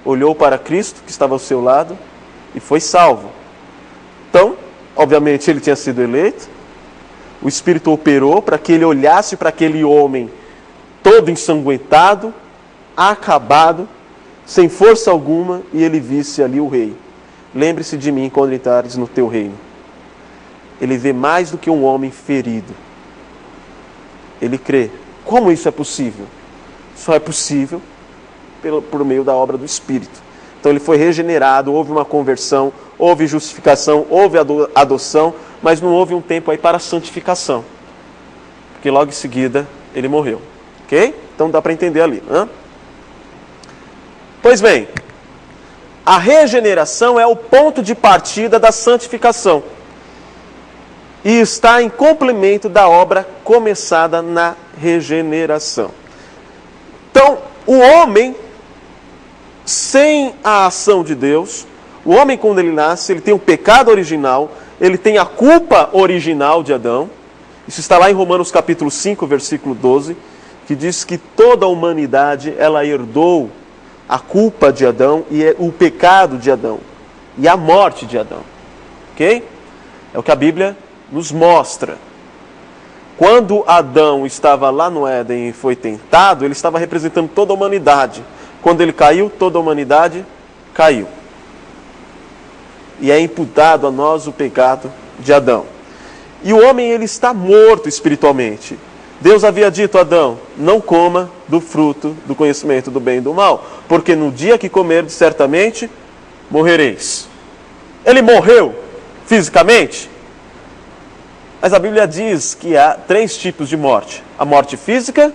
olhou para Cristo, que estava ao seu lado, e foi salvo. Então, obviamente ele tinha sido eleito, o Espírito operou para que ele olhasse para aquele homem todo ensanguentado, acabado, sem força alguma, e ele visse ali o rei. Lembre-se de mim quando entrares no teu reino. Ele vê mais do que um homem ferido. Ele crê. Como isso é possível? Só é possível por meio da obra do Espírito. Então ele foi regenerado, houve uma conversão, houve justificação, houve adoção, mas não houve um tempo aí para a santificação. Porque logo em seguida ele morreu. Ok? Então dá para entender ali. Pois bem, a regeneração é o ponto de partida da santificação. E está em complemento da obra começada na regeneração. Então, o homem, sem a ação de Deus, o homem quando ele nasce, ele tem o pecado original, ele tem a culpa original de Adão. Isso está lá em Romanos capítulo 5, versículo 12, que diz que toda a humanidade, ela herdou a culpa de Adão e o pecado de Adão e a morte de Adão. Ok? É o que a Bíblia nos mostra. Quando Adão estava lá no Éden e foi tentado, ele estava representando toda a humanidade. Quando ele caiu, toda a humanidade caiu. E é imputado a nós o pecado de Adão. E o homem, ele está morto espiritualmente. Deus havia dito a Adão, não coma do fruto do conhecimento do bem e do mal, porque no dia que comerdes, certamente morrereis. Ele morreu fisicamente? Mas a Bíblia diz que há 3 tipos de morte. A morte física,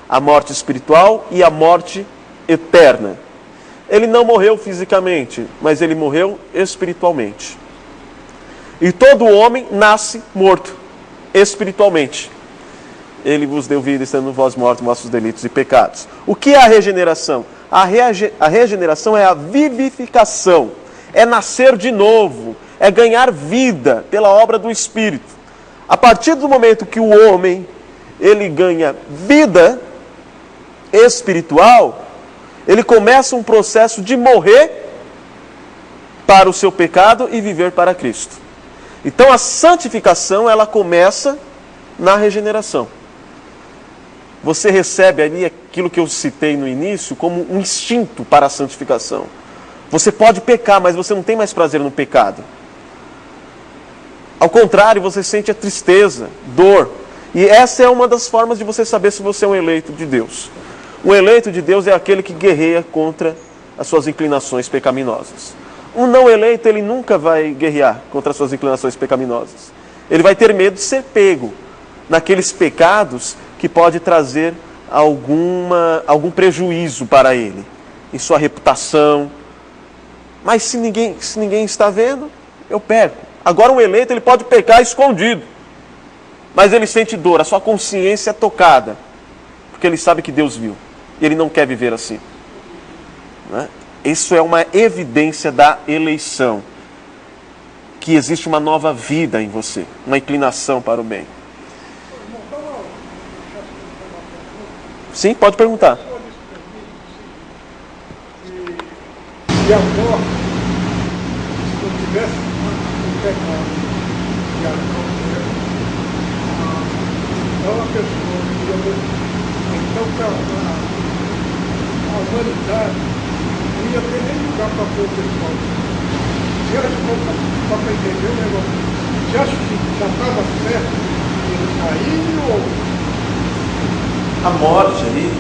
a morte espiritual e a morte eterna. Ele não morreu fisicamente, mas ele morreu espiritualmente. E todo homem nasce morto espiritualmente. Ele vos deu vida, estando vós mortos, vossos delitos e pecados. O que é a regeneração? A regeneração é a vivificação, é nascer de novo, é ganhar vida pela obra do Espírito. A partir do momento que o homem, ele ganha vida espiritual, ele começa um processo de morrer para o seu pecado e viver para Cristo. Então a santificação, ela começa na regeneração. Você recebe ali aquilo que eu citei no início como um instinto para a santificação. Você pode pecar, mas você não tem mais prazer no pecado. Ao contrário, você sente a tristeza, dor. E essa é uma das formas de você saber se você é um eleito de Deus. Um eleito de Deus é aquele que guerreia contra as suas inclinações pecaminosas. Um não eleito, ele nunca vai guerrear contra as suas inclinações pecaminosas. Ele vai ter medo de ser pego naqueles pecados que pode trazer algum prejuízo para ele, em sua reputação. Mas se ninguém está vendo, eu perco. Agora um eleito, ele pode pecar escondido, mas ele sente dor, a sua consciência é tocada, porque ele sabe que Deus viu, e ele não quer viver assim. Né? Isso é uma evidência da eleição, que existe uma nova vida em você, uma inclinação para o bem. Sim, pode perguntar. E a morte, se não tivesse o pecado de Adão, então a pessoa ia, então a humanidade não ia ter nem lugar para pôr o pessoal. Se acha que para entender o negócio, você acha que já estava certo ele cair ou... A morte ali.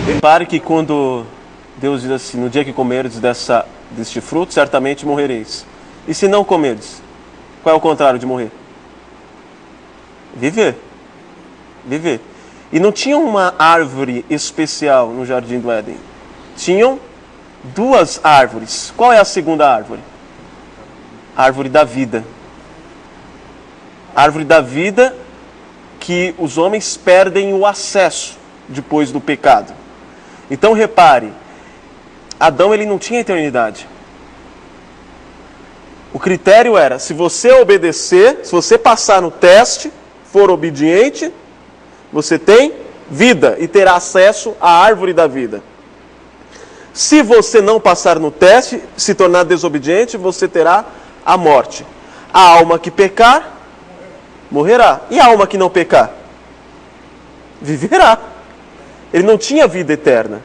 Repare que quando Deus diz assim, no dia que comerdes deste fruto, certamente morrereis. E se não comerdes, qual é o contrário de morrer? Viver. Viver. E não tinha uma árvore especial no Jardim do Éden. Tinham 2 árvores. Qual é a segunda árvore? A árvore da vida. A árvore da vida que os homens perdem o acesso depois do pecado. Então repare, Adão ele não tinha eternidade. O critério era, se você obedecer, se você passar no teste, for obediente, você tem vida e terá acesso à árvore da vida. Se você não passar no teste, se tornar desobediente, você terá a morte. A alma que pecar, morrerá. E a alma que não pecar? Viverá. Ele não tinha vida eterna.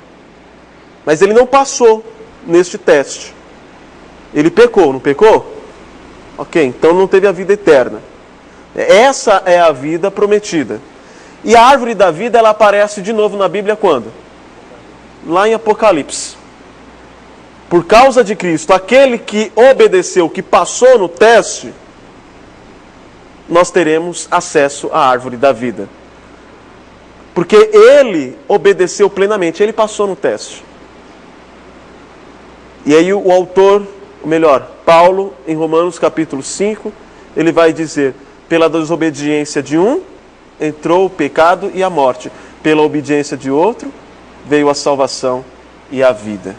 Mas ele não passou neste teste. Ele pecou, não pecou? Ok, então não teve a vida eterna. Essa é a vida prometida. E a árvore da vida, ela aparece de novo na Bíblia quando? Lá em Apocalipse. Por causa de Cristo, aquele que obedeceu, que passou no teste, nós teremos acesso à árvore da vida. Porque ele obedeceu plenamente, ele passou no teste. E aí o autor, ou melhor, Paulo, em Romanos capítulo 5, ele vai dizer, pela desobediência de um, entrou o pecado e a morte. Pela obediência de outro, veio a salvação e a vida.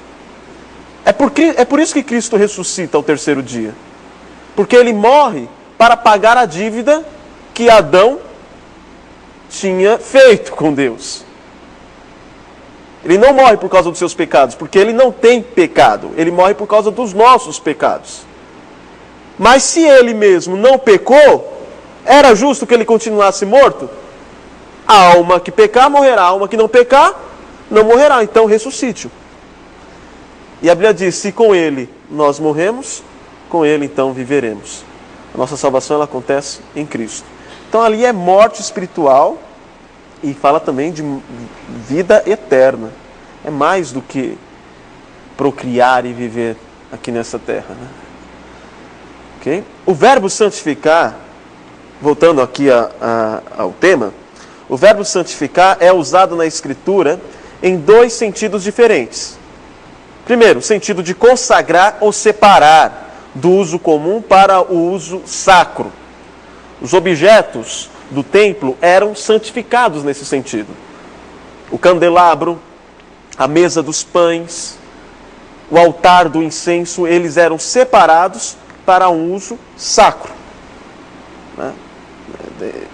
É por isso que Cristo ressuscita ao 3º dia. Porque ele morre para pagar a dívida que Adão tinha feito com Deus. Ele não morre por causa dos seus pecados, porque ele não tem pecado. Ele morre por causa dos nossos pecados. Mas se ele mesmo não pecou, era justo que ele continuasse morto? A alma que pecar morrerá, a alma que não pecar não morrerá. Então ressuscite-o. E a Bíblia diz, se com ele nós morremos, com ele então viveremos. A nossa salvação ela acontece em Cristo. Então ali é morte espiritual e fala também de vida eterna. É mais do que procriar e viver aqui nessa terra, né? Okay? O verbo santificar, voltando aqui ao tema, o verbo santificar é usado na Escritura em dois sentidos diferentes. Primeiro, o sentido de consagrar ou separar do uso comum para o uso sacro. Os objetos do templo eram santificados nesse sentido. O candelabro, a mesa dos pães, o altar do incenso, eles eram separados para um uso sacro, né?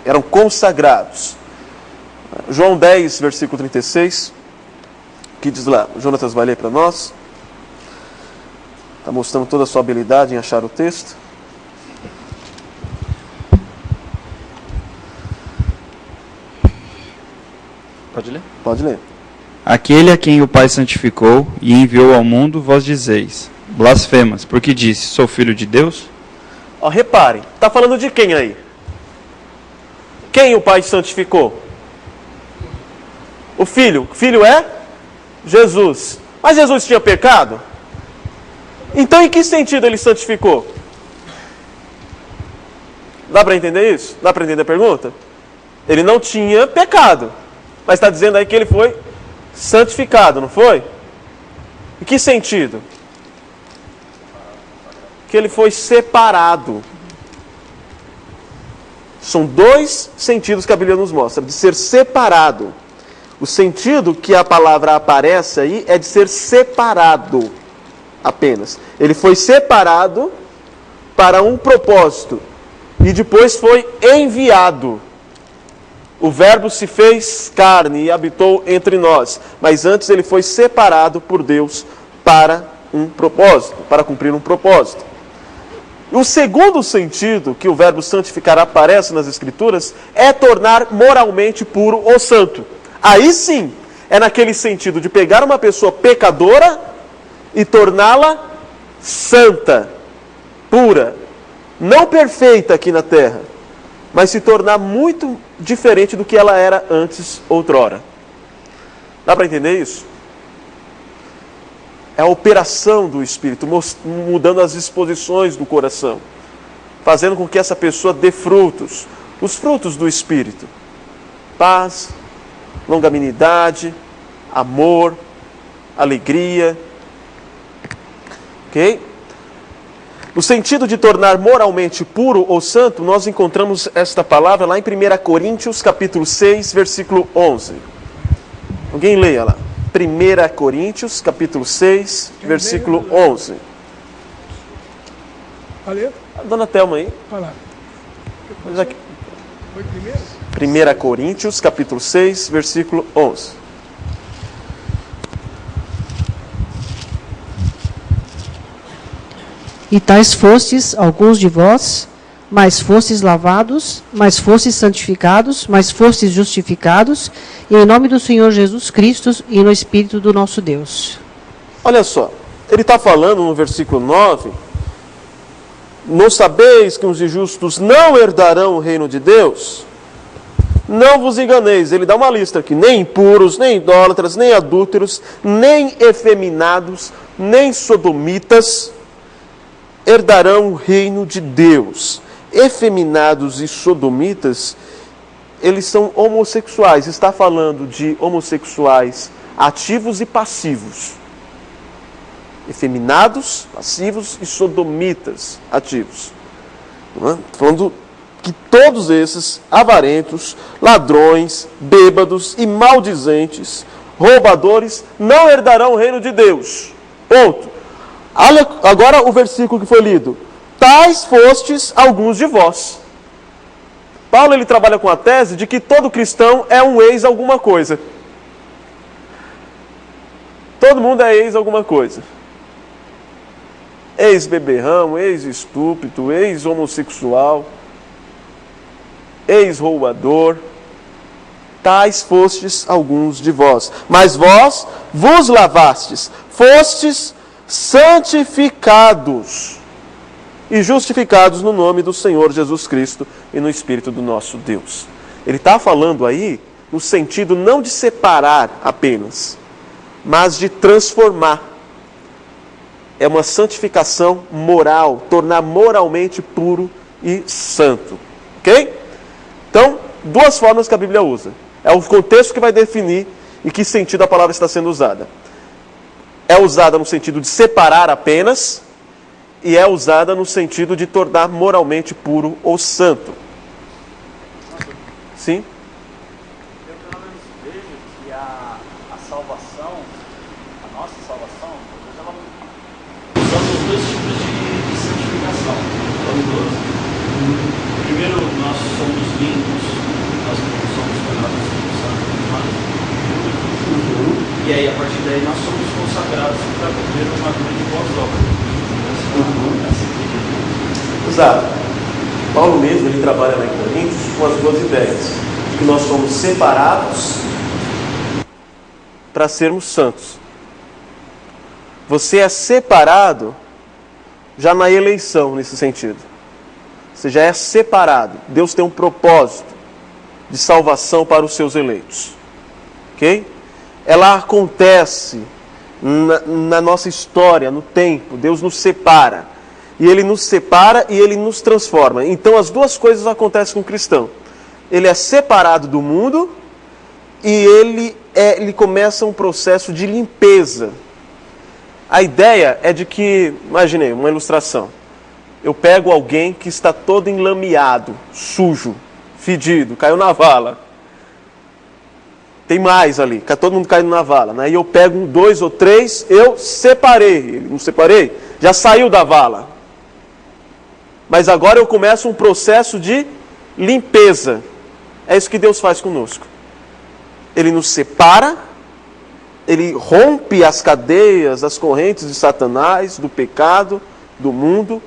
Eram consagrados. João 10, versículo 36, que diz lá, o Jonatas vai ler para nós. Está mostrando toda a sua habilidade em achar o texto. Pode ler? Pode ler. Aquele a quem o Pai santificou e enviou ao mundo, vós dizeis, blasfemas, porque disse, sou filho de Deus? Ó, reparem, está falando de quem aí? Quem o Pai santificou? O Filho. O Filho é? Jesus. Mas Jesus tinha pecado? Então em que sentido ele santificou? Dá para entender isso? Dá para entender a pergunta? Ele não tinha pecado, mas está dizendo aí que ele foi santificado, não foi? Em que sentido? Que ele foi separado. São dois sentidos que a Bíblia nos mostra, de ser separado. O sentido que a palavra aparece aí é de ser separado apenas. Ele foi separado para um propósito e depois foi enviado. O Verbo se fez carne e habitou entre nós, mas antes ele foi separado por Deus para um propósito, para cumprir um propósito. O segundo sentido que o verbo santificar aparece nas Escrituras é tornar moralmente puro ou santo. Aí sim, é naquele sentido de pegar uma pessoa pecadora e torná-la santa, pura, não perfeita aqui na terra, mas se tornar muito diferente do que ela era antes, outrora. Dá para entender isso? É a operação do Espírito, mudando as disposições do coração, fazendo com que essa pessoa dê frutos, os frutos do Espírito: paz, longanimidade, amor, alegria. Ok? No sentido de tornar moralmente puro ou santo, nós encontramos esta palavra lá em 1 Coríntios, capítulo 6, versículo 11. Alguém leia lá. 1 Coríntios, capítulo 6, versículo 11. Valeu? A dona Thelma aí. Vai lá. Foi primeiro? 1 Coríntios, capítulo 6, versículo 11. E tais fostes alguns de vós, mas fostes lavados, mas fostes santificados, mas fostes justificados, e em nome do Senhor Jesus Cristo e no Espírito do nosso Deus. Olha só, ele está falando no versículo 9, não sabeis que os injustos não herdarão o reino de Deus? Não vos enganeis, ele dá uma lista aqui, nem impuros, nem idólatras, nem adúlteros, nem efeminados, nem sodomitas herdarão o reino de Deus. Efeminados e sodomitas, eles são homossexuais. Está falando de homossexuais ativos e passivos. Efeminados, passivos e sodomitas, ativos. Falando que todos esses avarentos, ladrões, bêbados e maldizentes, roubadores, não herdarão o reino de Deus. Ponto. Olha agora o versículo que foi lido. Tais fostes alguns de vós. Paulo ele trabalha com a tese de que todo cristão é um ex alguma coisa. Todo mundo é ex alguma coisa. Ex-beberrão, ex-estúpido, ex-homossexual, ex-roubador. Tais fostes alguns de vós. Mas vós vos lavastes, fostes santificados. e justificados no nome do Senhor Jesus Cristo e no Espírito do nosso Deus. Ele está falando aí no sentido não de separar apenas, mas de transformar. É uma santificação moral, tornar moralmente puro e santo. Ok? Então, duas formas que a Bíblia usa. É o contexto que vai definir em que sentido a palavra está sendo usada. É usada no sentido de separar apenas, e é usada no sentido de tornar moralmente puro ou santo. Sim? Eu pelo menos vejo que a salvação, a nossa salvação, ela usamos os dois tipos de santificação. Primeiro, nós somos limpos, nós não somos tornados santos, e aí a partir daí nós somos consagrados para viver uma vida de boas obras. Exato. Paulo mesmo, ele trabalha lá em Coríntios com as duas ideias. Que nós somos separados para sermos santos. Você é separado já na eleição, nesse sentido. Você já é separado. Deus tem um propósito de salvação para os seus eleitos. Ok? Ela acontece na nossa história, no tempo. Deus nos separa. E Ele nos separa e Ele nos transforma. Então as duas coisas acontecem com o cristão. Ele é separado do mundo e ele começa um processo de limpeza. A ideia é de que, imaginei, uma ilustração. Eu pego alguém que está todo enlameado, sujo, fedido, caiu na vala. Tem mais ali, todo mundo caindo na vala. Né? E eu pego 1, 2 ou 3, eu separei. Não separei? Já saiu da vala. Mas agora eu começo um processo de limpeza. É isso que Deus faz conosco. Ele nos separa, Ele rompe as cadeias, as correntes de Satanás, do pecado, do mundo.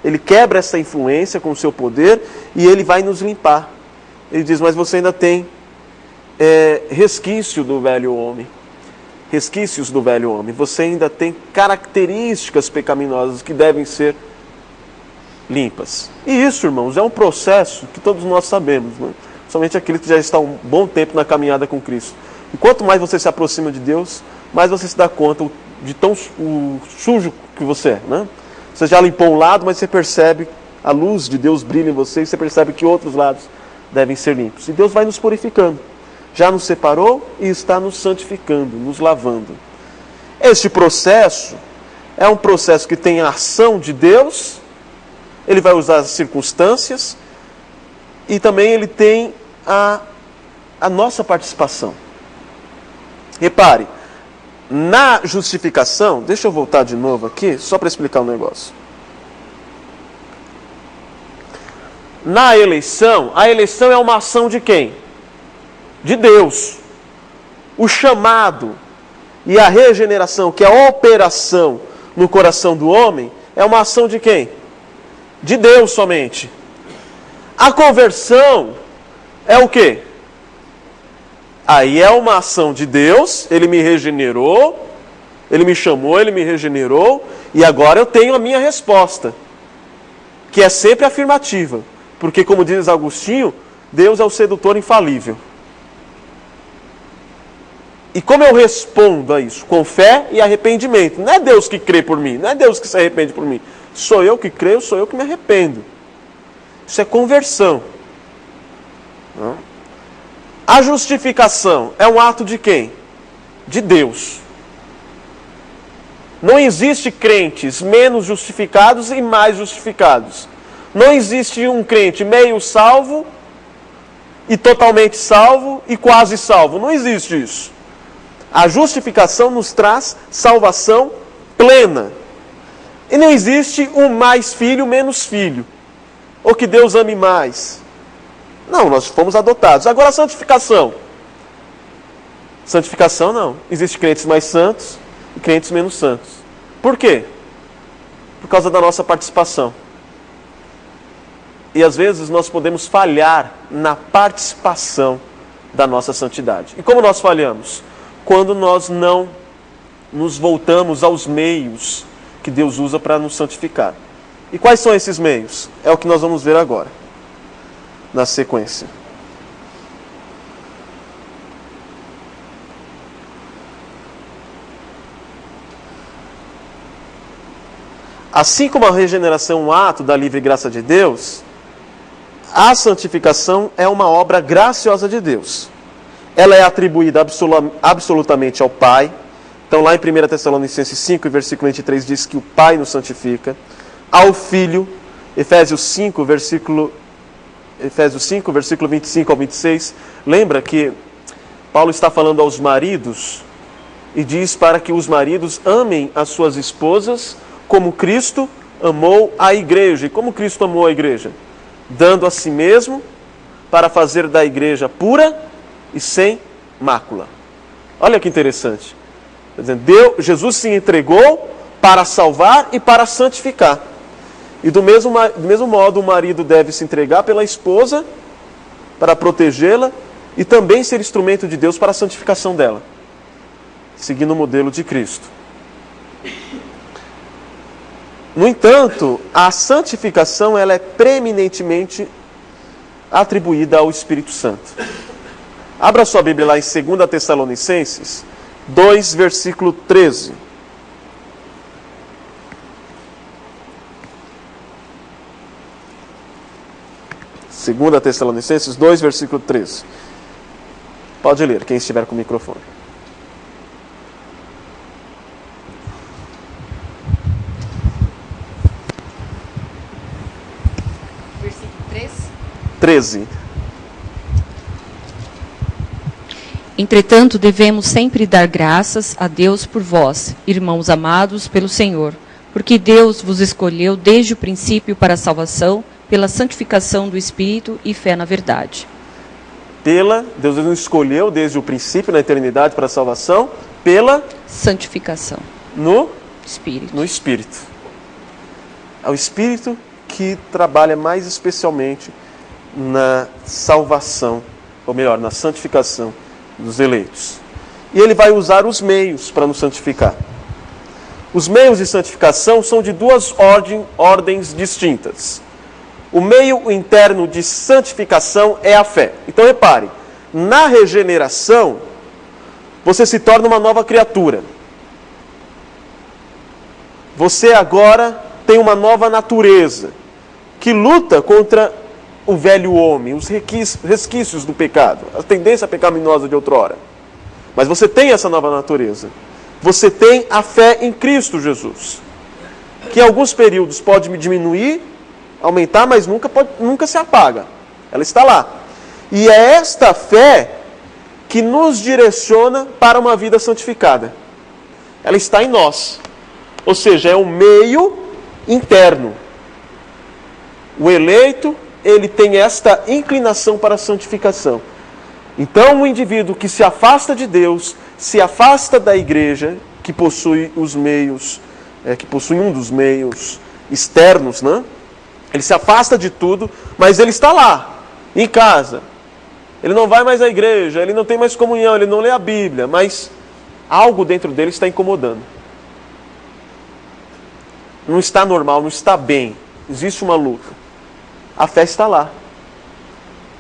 Ele quebra essa influência com o seu poder e Ele vai nos limpar. Ele diz, mas você ainda tem resquício do velho homem. Resquícios do velho homem. Você ainda tem características pecaminosas que devem ser limpas. E isso, irmãos, é um processo que todos nós sabemos, né? Somente aquele que já está um bom tempo na caminhada com Cristo. E quanto mais você se aproxima de Deus, mais você se dá conta de tão sujo que você é, né? Você já limpou um lado, mas você percebe a luz de Deus brilha em você e você percebe que outros lados devem ser limpos. E Deus vai nos purificando. Já nos separou e está nos santificando, nos lavando. Este processo é um processo que tem a ação de Deus, Ele vai usar as circunstâncias e também Ele tem a nossa participação. Repare, na justificação, deixa eu voltar de novo aqui, só para explicar um negócio. Na eleição, a eleição é uma ação de quem? De Deus. O chamado e a regeneração, que é a operação no coração do homem, é uma ação de quem? De Deus somente. A conversão é o quê? Aí é uma ação de Deus, Ele me regenerou, Ele me chamou, Ele me regenerou, e agora eu tenho a minha resposta, que é sempre afirmativa, porque como diz Agostinho, Deus é o sedutor infalível. E como eu respondo a isso? Com fé e arrependimento. Não é Deus que crê por mim, não é Deus que se arrepende por mim. Sou eu que creio, sou eu que me arrependo. Isso é conversão. A justificação é um ato de quem? De Deus. Não existe crentes menos justificados e mais justificados. Não existe um crente meio salvo e totalmente salvo e quase salvo. Não existe isso. A justificação nos traz salvação plena. E não existe um mais filho, menos filho. Ou que Deus ame mais. Não, nós fomos adotados. Agora a santificação. Santificação não. Existem crentes mais santos e crentes menos santos. Por quê? Por causa da nossa participação. E às vezes nós podemos falhar na participação da nossa santidade. E como nós falhamos? Quando nós não nos voltamos aos meios que Deus usa para nos santificar. E quais são esses meios? É o que nós vamos ver agora, na sequência. Assim como a regeneração é um ato da livre graça de Deus, a santificação é uma obra graciosa de Deus. Ela é atribuída absolutamente ao Pai. Então lá em 1 Tessalonicenses 5, versículo 23, diz que o Pai nos santifica. Ao Filho, Efésios 5, versículo 25 ao 26. Lembra que Paulo está falando aos maridos e diz para que os maridos amem as suas esposas como Cristo amou a igreja. E como Cristo amou a igreja? Dando a si mesmo para fazer da igreja pura e sem mácula. Olha que interessante. Jesus se entregou para salvar e para santificar. E do mesmo modo o marido deve se entregar pela esposa para protegê-la e também ser instrumento de Deus para a santificação dela, seguindo o modelo de Cristo. No entanto, a santificação ela é preeminentemente atribuída ao Espírito Santo. Abra sua Bíblia lá em 2 Tessalonicenses 2, versículo 13. Segunda Tessalonicenses 2, versículo 13. Pode ler, quem estiver com o microfone. Versículo 13. Entretanto, devemos sempre dar graças a Deus por vós, irmãos amados pelo Senhor, porque Deus vos escolheu desde o princípio para a salvação, pela santificação do Espírito e fé na verdade. Deus nos escolheu desde o princípio, na eternidade, para a salvação, pela santificação no Espírito. Espírito. É o Espírito que trabalha mais especialmente na salvação, ou melhor, na santificação dos eleitos. E ele vai usar os meios para nos santificar. Os meios de santificação são de duas ordens distintas. O meio interno de santificação é a fé. Então repare, na regeneração, você se torna uma nova criatura. Você agora tem uma nova natureza, que luta contra o velho homem, os resquícios do pecado, a tendência pecaminosa de outrora. Mas você tem essa nova natureza. Você tem a fé em Cristo Jesus, que em alguns períodos pode diminuir, aumentar, mas nunca se apaga. Ela está lá. E é esta fé que nos direciona para uma vida santificada. Ela está em nós. Ou seja, é um meio interno. O eleito, ele tem esta inclinação para a santificação. Então, o indivíduo que se afasta de Deus, se afasta da igreja, que possui os meios, que possui um dos meios externos, né? Ele se afasta de tudo, mas ele está lá, em casa. Ele não vai mais à igreja, ele não tem mais comunhão, ele não lê a Bíblia, mas algo dentro dele está incomodando. Não está normal, não está bem. Existe uma luta. A fé está lá.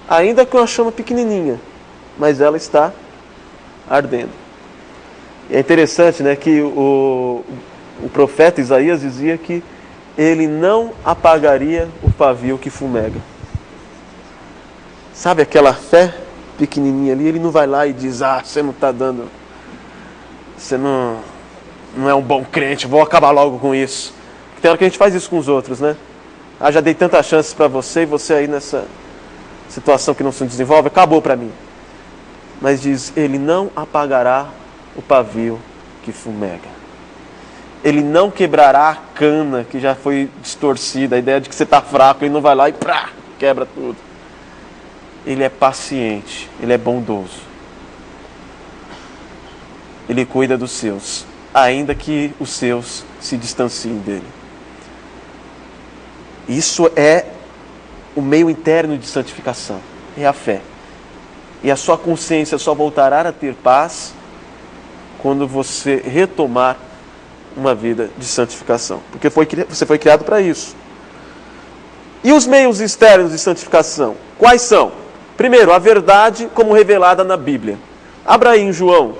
Ainda com uma chama pequenininha, mas ela está ardendo. E é interessante, né, que o profeta Isaías dizia que ele não apagaria o pavio que fumega. Sabe aquela fé pequenininha ali? Ele não vai lá e diz, você não está dando... Você não é um bom crente, vou acabar logo com isso. Tem hora que a gente faz isso com os outros, né? Já dei tantas chances para você e você aí nessa situação que não se desenvolve, acabou para mim. Mas diz, ele não apagará o pavio que fumega. Ele não quebrará a cana que já foi distorcida, a ideia de que você está fraco, ele não vai lá e quebra tudo. Ele é paciente, ele é bondoso. Ele cuida dos seus, ainda que os seus se distanciem dele. Isso é o meio interno de santificação, é a fé. E a sua consciência só voltará a ter paz quando você retomar uma vida de santificação. Porque você foi criado para isso. E os meios externos de santificação? Quais são? Primeiro, a verdade como revelada na Bíblia. Abra aí em João,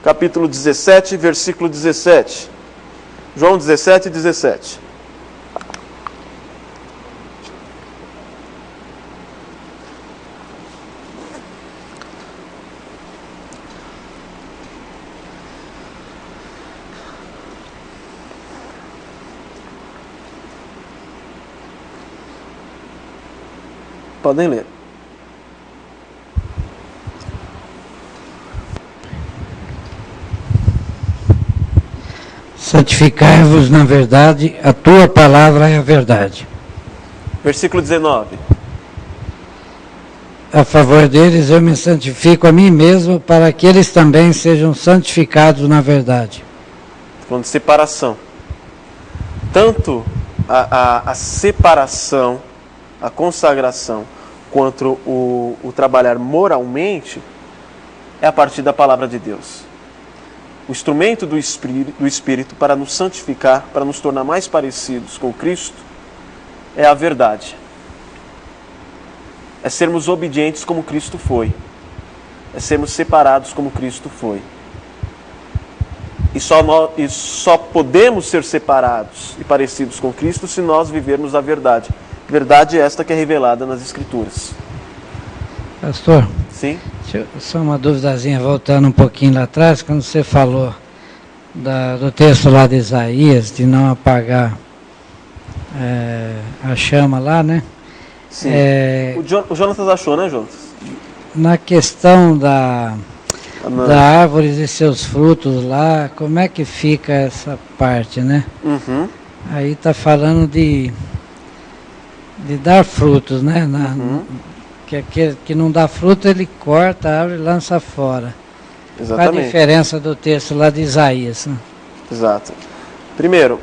capítulo 17, versículo 17. João 17, 17. Podem ler. Santificai-vos na verdade, a tua palavra é a verdade. Versículo 19. A favor deles eu me santifico a mim mesmo, para que eles também sejam santificados na verdade. Falando de separação. Tanto a separação, a consagração, quanto o trabalhar moralmente, é a partir da palavra de Deus. O instrumento do Espírito para nos santificar, para nos tornar mais parecidos com Cristo, é a verdade. É sermos obedientes como Cristo foi. É sermos separados como Cristo foi. E só podemos ser separados e parecidos com Cristo se nós vivermos a verdade. Verdade é esta que é revelada nas Escrituras. Pastor, Sim? só uma duvidazinha, voltando um pouquinho lá atrás, quando você falou do texto lá de Isaías, de não apagar a chama lá, né? Sim. O Jonatas achou, né, Jonatas? Na questão da árvores e seus frutos lá, como é que fica essa parte, né? Uhum. Aí está falando de dar frutos, né? Que não dá fruto, ele corta a árvore e lança fora. Exatamente. Qual a diferença do texto lá de Isaías? Né? Exato. Primeiro,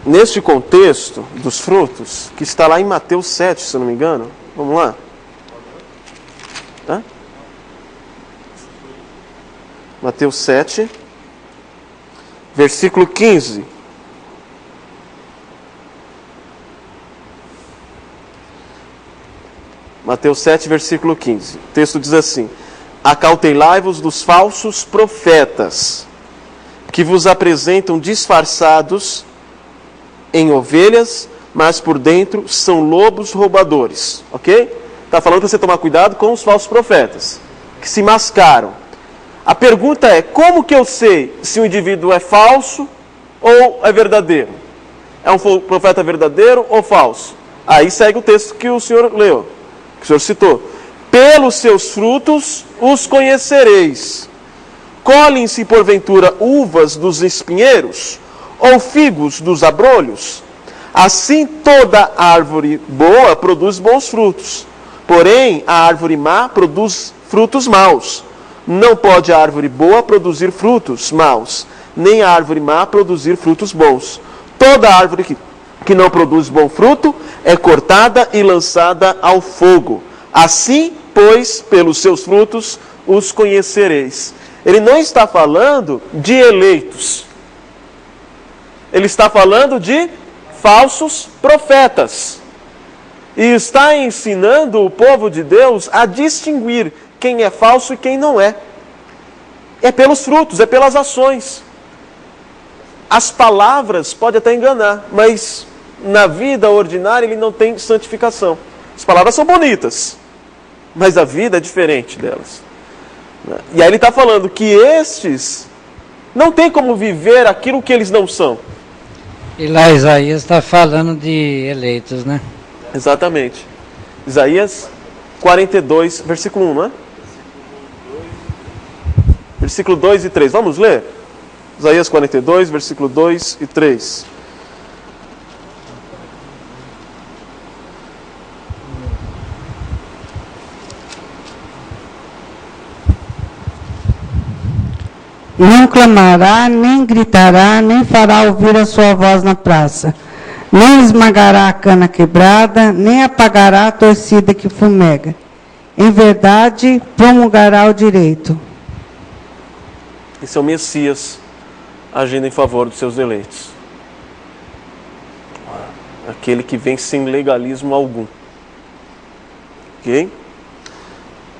neste contexto dos frutos, que está lá em Mateus 7, se eu não me engano, vamos lá? Tá? Mateus 7, versículo 15. Mateus 7, versículo 15. O texto diz assim: acautelai-vos dos falsos profetas, que vos apresentam disfarçados em ovelhas, mas por dentro são lobos roubadores. Ok? Está falando para você tomar cuidado com os falsos profetas, que se mascaram. A pergunta é, como que eu sei se o indivíduo é falso ou é verdadeiro? É um profeta verdadeiro ou falso? Aí segue o texto que o senhor leu, que o senhor citou. Pelos seus frutos os conhecereis. Colhem-se porventura uvas dos espinheiros, ou figos dos abrolhos? Assim toda árvore boa produz bons frutos, porém a árvore má produz frutos maus. Não pode a árvore boa produzir frutos maus, nem a árvore má produzir frutos bons. Toda árvore que não produz bom fruto é cortada e lançada ao fogo. Assim, pois, pelos seus frutos os conhecereis. Ele não está falando de eleitos. Ele está falando de falsos profetas. E está ensinando o povo de Deus a distinguir quem é falso e quem não é. É pelos frutos, é pelas ações. As palavras podem até enganar, mas na vida ordinária ele não tem santificação. As palavras são bonitas, mas a vida é diferente delas. E aí ele está falando que estes não têm como viver aquilo que eles não são. E lá Isaías está falando de eleitos, né? Exatamente. Isaías 42, versículo 1, não é? Versículo 2 e 3. Vamos ler? Isaías 42, versículo 2 e 3. Não clamará, nem gritará, nem fará ouvir a sua voz na praça. Nem esmagará a cana quebrada, nem apagará a torcida que fumega. Em verdade, promulgará o direito. Esse é o Messias agindo em favor dos seus eleitos. aquele que vem sem legalismo algum. Ok?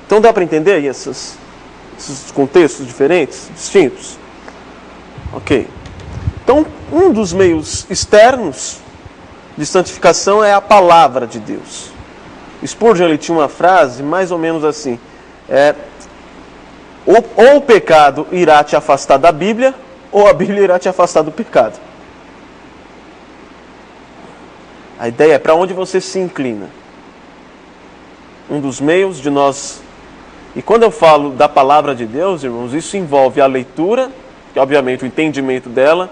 Então dá para entender aí esses contextos diferentes, distintos? Ok. Então, um dos meios externos de santificação é a palavra de Deus. Spurgeon, ele tinha uma frase mais ou menos assim: ou o pecado irá te afastar da Bíblia, ou a Bíblia irá te afastar do pecado. A ideia é para onde você se inclina. Um dos meios de nós... E quando eu falo da palavra de Deus, irmãos, isso envolve a leitura, que obviamente o entendimento dela,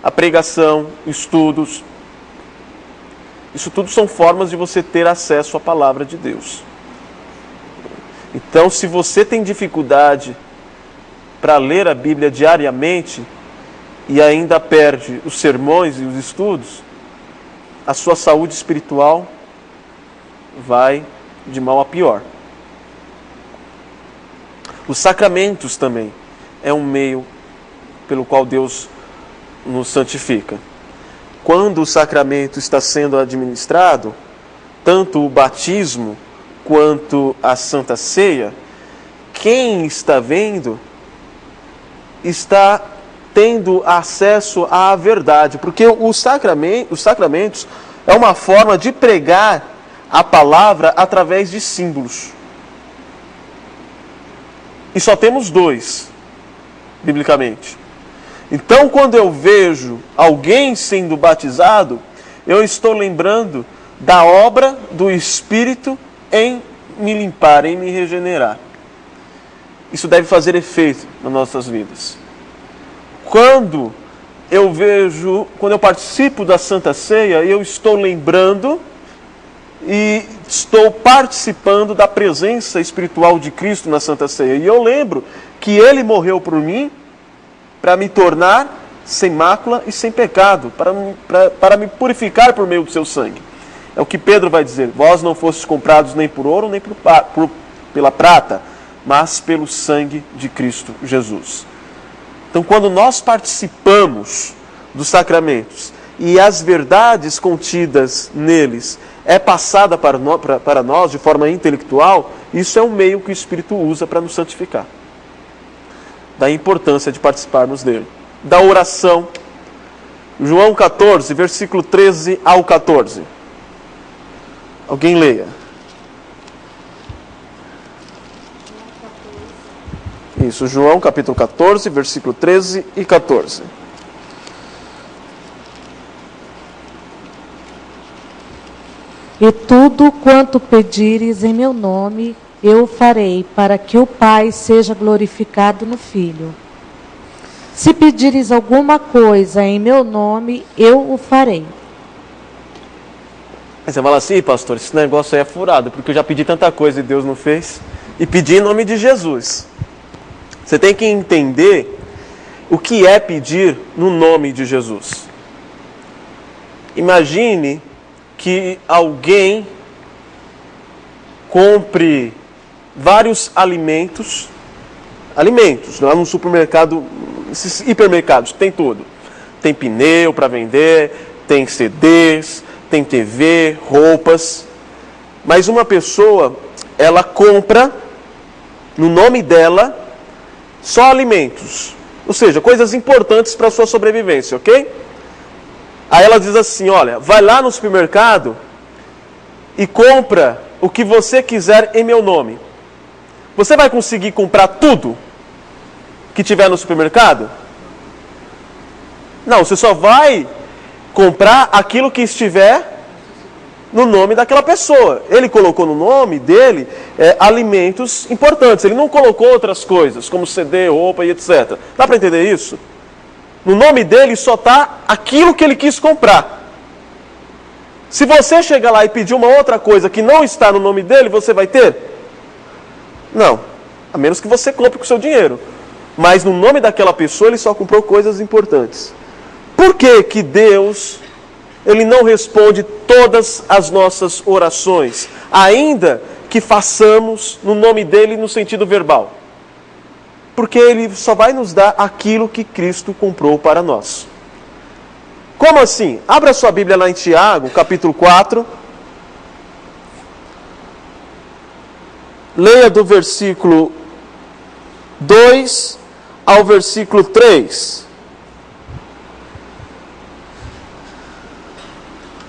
a pregação, estudos. Isso tudo são formas de você ter acesso à palavra de Deus. Então, se você tem dificuldade para ler a Bíblia diariamente e ainda perde os sermões e os estudos, a sua saúde espiritual vai de mal a pior. Os sacramentos também é um meio pelo qual Deus nos santifica. Quando o sacramento está sendo administrado, tanto o batismo quanto a Santa Ceia, quem está vendo está tendo acesso à verdade, porque os sacramentos é uma forma de pregar a palavra através de símbolos. E só temos 2, biblicamente. Então, quando eu vejo alguém sendo batizado, eu estou lembrando da obra do Espírito em me limpar, em me regenerar. Isso deve fazer efeito nas nossas vidas. Quando eu participo da Santa Ceia, eu estou lembrando e estou participando da presença espiritual de Cristo na Santa Ceia. E eu lembro que Ele morreu por mim para me tornar sem mácula e sem pecado, para me purificar por meio do seu sangue. É o que Pedro vai dizer: vós não fostes comprados nem por ouro, nem pela prata, mas pelo sangue de Cristo Jesus. Então, quando nós participamos dos sacramentos e as verdades contidas neles é passada para nós de forma intelectual, isso é um meio que o Espírito usa para nos santificar. Da importância de participarmos dele. Da oração. João 14, versículo 13 ao 14. Alguém leia. Isso, João capítulo 14, versículo 13 e 14. E tudo quanto pedires em meu nome, eu o farei, para que o Pai seja glorificado no Filho. Se pedires alguma coisa em meu nome, eu o farei. Aí você fala assim: pastor, esse negócio aí é furado, porque eu já pedi tanta coisa e Deus não fez. E pedi em nome de Jesus. Você tem que entender o que é pedir no nome de Jesus. Imagine que alguém compre vários alimentos lá no supermercado, esses hipermercados, tem tudo. Tem pneu para vender, tem CDs, tem TV, roupas. Mas uma pessoa, ela compra, no nome dela, só alimentos. Ou seja, coisas importantes para a sua sobrevivência, ok? Aí ela diz assim: olha, vai lá no supermercado e compra o que você quiser em meu nome. Você vai conseguir comprar tudo que tiver no supermercado? Não, você só vai comprar aquilo que estiver no nome daquela pessoa. Ele colocou no nome dele alimentos importantes. Ele não colocou outras coisas, como CD, roupa e etc. Dá para entender isso? No nome dele só está aquilo que ele quis comprar. Se você chegar lá e pedir uma outra coisa que não está no nome dele, você vai ter? Não. A menos que você compre com o seu dinheiro. Mas no nome daquela pessoa ele só comprou coisas importantes. Por que que Deus, Ele não responde todas as nossas orações, ainda que façamos no nome dele no sentido verbal? Porque Ele só vai nos dar aquilo que Cristo comprou para nós. Como assim? Abra sua Bíblia lá em Tiago, capítulo 4. Leia do versículo 2 ao versículo 3.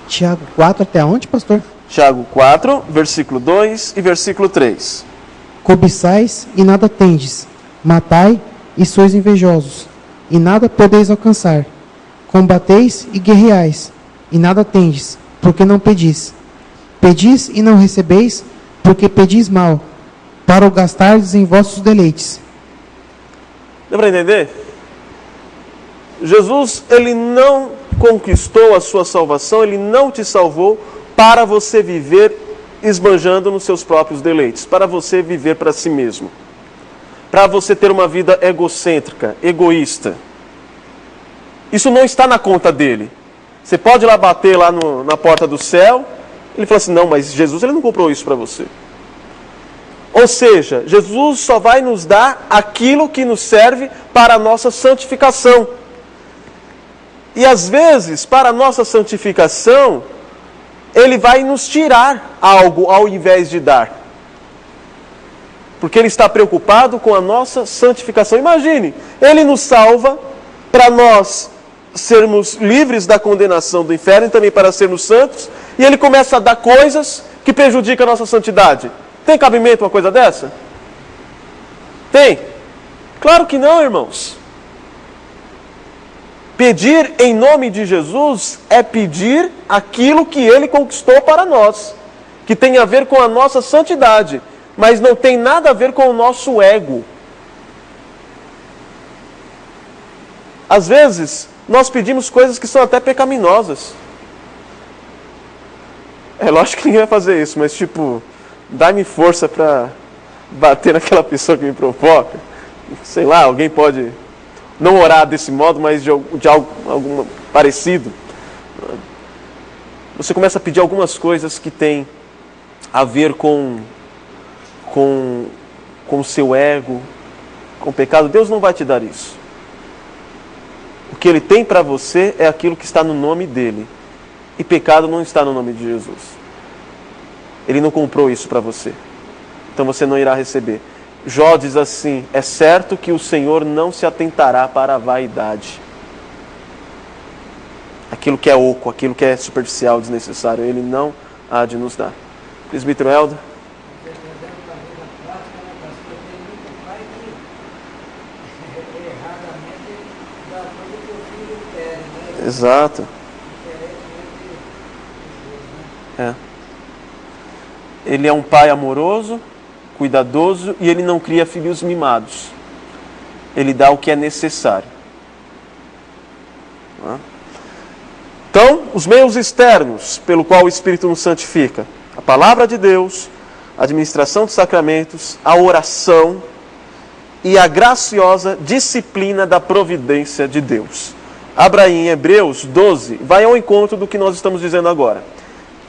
Tiago 4 até onde, pastor? Tiago 4, versículo 2 e versículo 3. Cobiçais e nada tendes, matai e sois invejosos, e nada podeis alcançar. Combateis e guerreais, e nada tendes, porque não pedis. Pedis e não recebeis, porque pedis mal, para o gastardes em vossos deleites. Deu para entender? Jesus, ele não conquistou a sua salvação, ele não te salvou para você viver esbanjando nos seus próprios deleites, para você viver para si mesmo, para você ter uma vida egocêntrica, egoísta. Isso não está na conta dele. Você pode ir lá bater lá na porta do céu, ele fala assim, não, mas Jesus ele não comprou isso para você. Ou seja, Jesus só vai nos dar aquilo que nos serve para a nossa santificação. E às vezes, para a nossa santificação, ele vai nos tirar algo ao invés de dar. Porque ele está preocupado com a nossa santificação. Imagine, ele nos salva para nós sermos livres da condenação do inferno e também para sermos santos, e ele começa a dar coisas que prejudicam a nossa santidade. Tem cabimento uma coisa dessa? Tem? Claro que não, irmãos. Pedir em nome de Jesus é pedir aquilo que ele conquistou para nós, que tem a ver com a nossa santidade, mas não tem nada a ver com o nosso ego. Às vezes, nós pedimos coisas que são até pecaminosas. É lógico que ninguém vai fazer isso, mas tipo, dá-me força para bater naquela pessoa que me provoca. Sei lá, alguém pode não orar desse modo, mas de algo parecido. Você começa a pedir algumas coisas que têm a ver com o seu ego, com o pecado. Deus não vai te dar isso. O que Ele tem para você é aquilo que está no nome dEle. E pecado não está no nome de Jesus. Ele não comprou isso para você. Então você não irá receber. Jó diz assim, é certo que o Senhor não se atentará para a vaidade. Aquilo que é oco, aquilo que é superficial, desnecessário, Ele não há de nos dar. Presbítero Helder. Exato. É. Ele é um pai amoroso, cuidadoso, e ele não cria filhos mimados. Ele dá o que é necessário. Então, os meios externos pelo qual o Espírito nos santifica: a palavra de Deus, a administração dos sacramentos, a oração e a graciosa disciplina da providência de Deus. Abra aí em Hebreus 12, vai ao encontro do que nós estamos dizendo agora.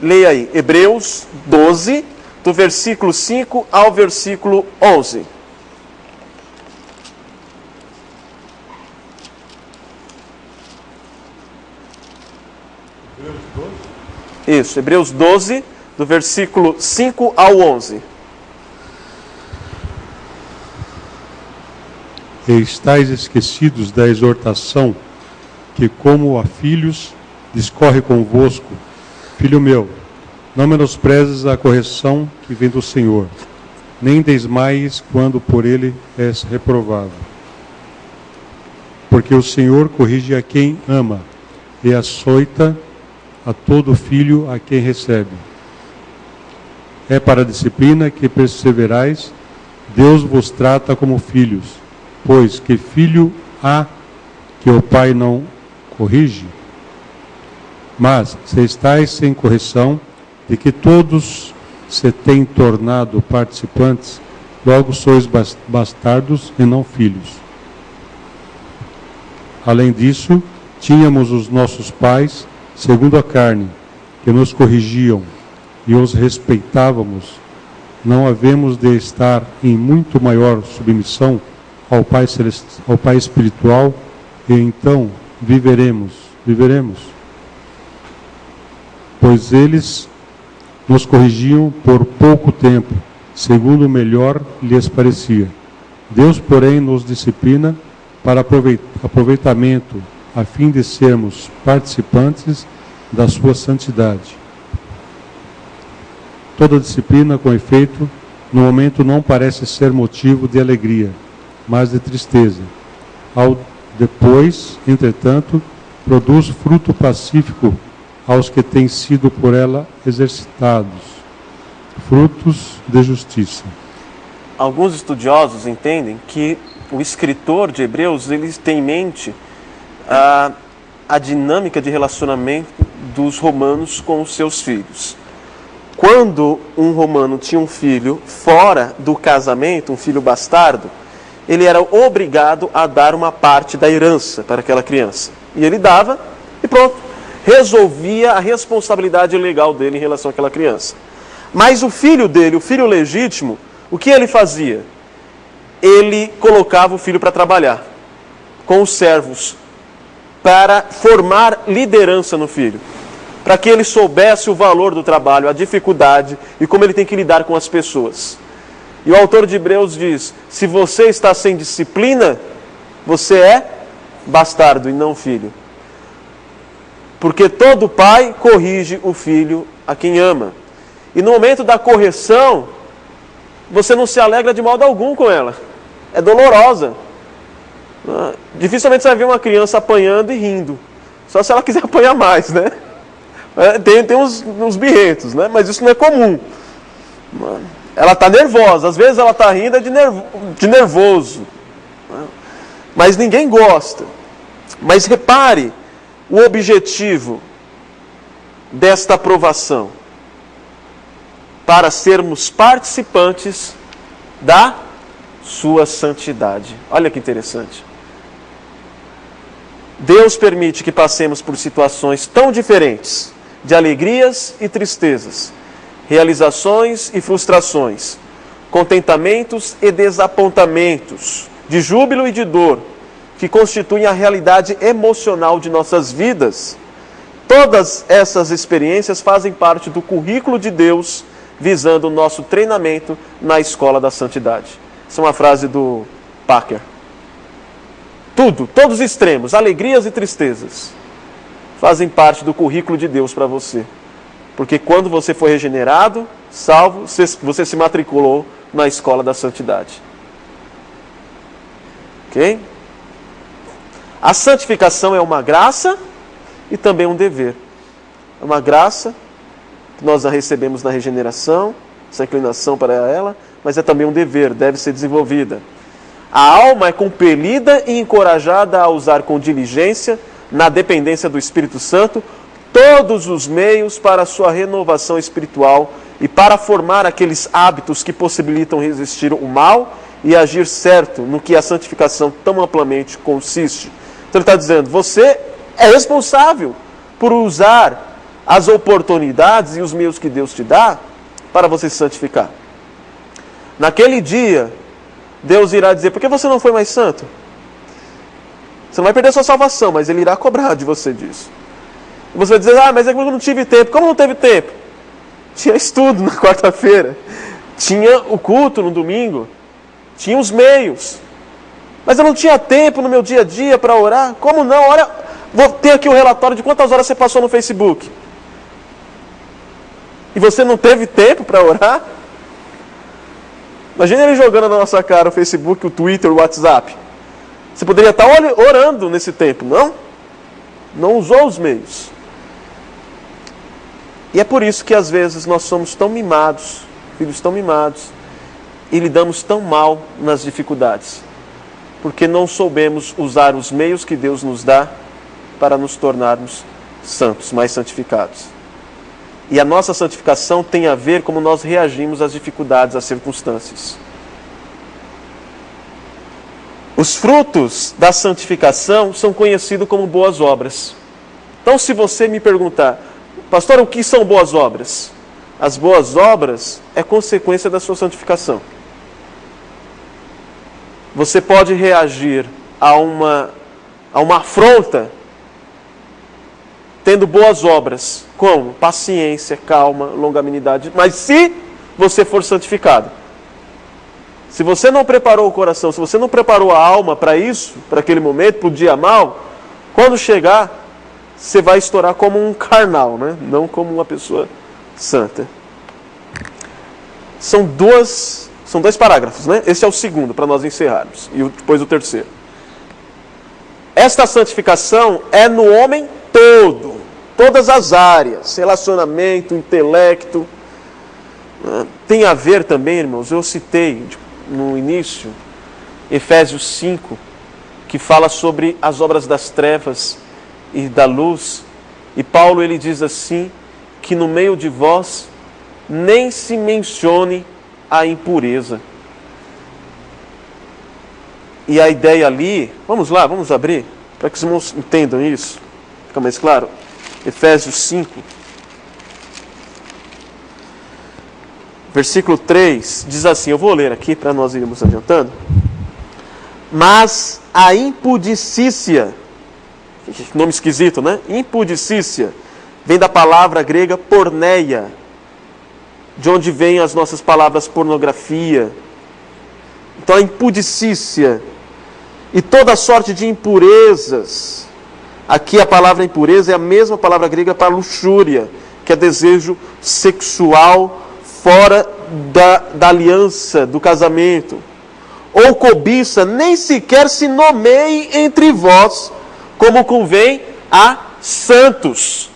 Leia aí, Hebreus 12, do versículo 5 ao versículo 11. Hebreus 12? Isso, Hebreus 12, do versículo 5 ao 11. E estáis esquecidos da exortação que, como a filhos, discorre convosco. Filho meu, não menosprezes a correção que vem do Senhor, nem desmaies quando por ele és reprovado. Porque o Senhor corrige a quem ama, e açoita a todo filho a quem recebe. É para a disciplina que perseverais, Deus vos trata como filhos, pois que filho há que o pai não corrige? Mas, se estáis sem correção, de que todos se têm tornado participantes, logo sois bastardos e não filhos. Além disso, tínhamos os nossos pais, segundo a carne, que nos corrigiam, e os respeitávamos. Não havemos de estar em muito maior submissão ao Pai espiritual, e então viveremos viveremos. Pois eles nos corrigiam por pouco tempo, segundo o melhor lhes parecia. Deus, porém, nos disciplina para aproveitamento, a fim de sermos participantes da sua santidade. Toda disciplina, com efeito, no momento não parece ser motivo de alegria, mas de tristeza. Ao depois, entretanto, produz fruto pacífico aos que têm sido por ela exercitados, frutos de justiça. Alguns estudiosos entendem que o escritor de Hebreus ele tem em mente a dinâmica de relacionamento dos romanos com os seus filhos. Quando um romano tinha um filho fora do casamento, um filho bastardo, ele era obrigado a dar uma parte da herança para aquela criança. E ele dava e pronto. Resolvia a responsabilidade legal dele em relação àquela criança. Mas o filho dele, o filho legítimo, o que ele fazia? Ele colocava o filho para trabalhar com os servos, para formar liderança no filho, para que ele soubesse o valor do trabalho, a dificuldade e como ele tem que lidar com as pessoas. E o autor de Hebreus diz, se você está sem disciplina, você é bastardo e não filho. Porque todo pai corrige o filho a quem ama. E no momento da correção, você não se alegra de modo algum com ela. É dolorosa. Dificilmente você vai ver uma criança apanhando e rindo. Só se ela quiser apanhar mais, né? Tem uns birrentos, né? Mas isso não é comum. Ela está nervosa. Às vezes ela está rindo de nervoso. Mas ninguém gosta. Mas repare o objetivo desta aprovação. Para sermos participantes da sua santidade. Olha que interessante. Deus permite que passemos por situações tão diferentes, de alegrias e tristezas, realizações e frustrações, contentamentos e desapontamentos, de júbilo e de dor, que constituem a realidade emocional de nossas vidas. Todas essas experiências fazem parte do currículo de Deus, visando o nosso treinamento na escola da santidade. Essa é uma frase do Packer. Todos os extremos, alegrias e tristezas, fazem parte do currículo de Deus para você. Porque quando você foi regenerado, salvo, você se matriculou na escola da santidade. Ok? A santificação é uma graça e também um dever. É uma graça que nós a recebemos na regeneração, essa inclinação para ela, mas é também um dever, deve ser desenvolvida. A alma é compelida e encorajada a usar com diligência, na dependência do Espírito Santo, todos os meios para a sua renovação espiritual e para formar aqueles hábitos que possibilitam resistir o mal e agir certo no que a santificação tão amplamente consiste. Então ele está dizendo, você é responsável por usar as oportunidades e os meios que Deus te dá para você se santificar. Naquele dia, Deus irá dizer, por que você não foi mais santo? Você não vai perder sua salvação, mas Ele irá cobrar de você disso. E você vai dizer, mas é que eu não tive tempo. Como não teve tempo? Tinha estudo na quarta-feira, tinha o culto no domingo, tinha os meios. Mas eu não tinha tempo no meu dia a dia para orar. Como não? Olha, vou ter aqui o relatório de quantas horas você passou no Facebook. E você não teve tempo para orar? Imagina ele jogando na nossa cara o Facebook, o Twitter, o WhatsApp. Você poderia estar orando nesse tempo, não? Não usou os meios. E é por isso que às vezes nós somos tão mimados, filhos tão mimados, e lidamos tão mal nas dificuldades. Porque não soubemos usar os meios que Deus nos dá para nos tornarmos santos, mais santificados. E a nossa santificação tem a ver como nós reagimos às dificuldades, às circunstâncias. Os frutos da santificação são conhecidos como boas obras. Então, se você me perguntar, pastor, o que são boas obras? As boas obras é consequência da sua santificação. Você pode reagir a uma afronta tendo boas obras. Como? Paciência, calma, longanimidade. Mas se você for santificado, se você não preparou o coração, se você não preparou a alma para isso, para aquele momento, para o dia mal, quando chegar, você vai estourar como um carnal, né? Não como uma pessoa santa. São dois parágrafos, né? Esse é o segundo, para nós encerrarmos. E depois o terceiro. Esta santificação é no homem todo. Todas as áreas. Relacionamento, intelecto. Tem a ver também, irmãos, eu citei no início, Efésios 5, que fala sobre as obras das trevas e da luz. E Paulo, ele diz assim, que no meio de vós nem se mencione a impureza. E a ideia ali, vamos lá, vamos abrir, para que os irmãos entendam isso, fica mais claro. Efésios 5, versículo 3, diz assim, eu vou ler aqui para nós irmos adiantando. Mas a impudicícia, nome esquisito, né? Impudicícia, vem da palavra grega porneia, de onde vêm as nossas palavras pornografia. Então a impudicícia e toda sorte de impurezas. Aqui a palavra impureza é a mesma palavra grega para luxúria, que é desejo sexual fora da aliança, do casamento. Ou cobiça, nem sequer se nomeie entre vós, como convém a santos.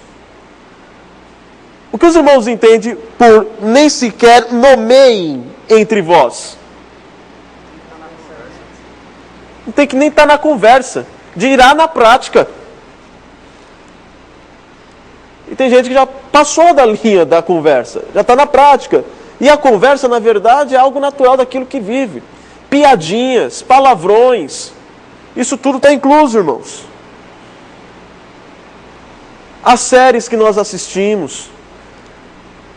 O que os irmãos entendem por nem sequer nomeiem entre vós? Não tem que nem estar na conversa, dirá na prática. E tem gente que já passou da linha da conversa, já está na prática. E a conversa, na verdade, é algo natural daquilo que vive. Piadinhas, palavrões, isso tudo está incluso, irmãos. As séries que nós assistimos,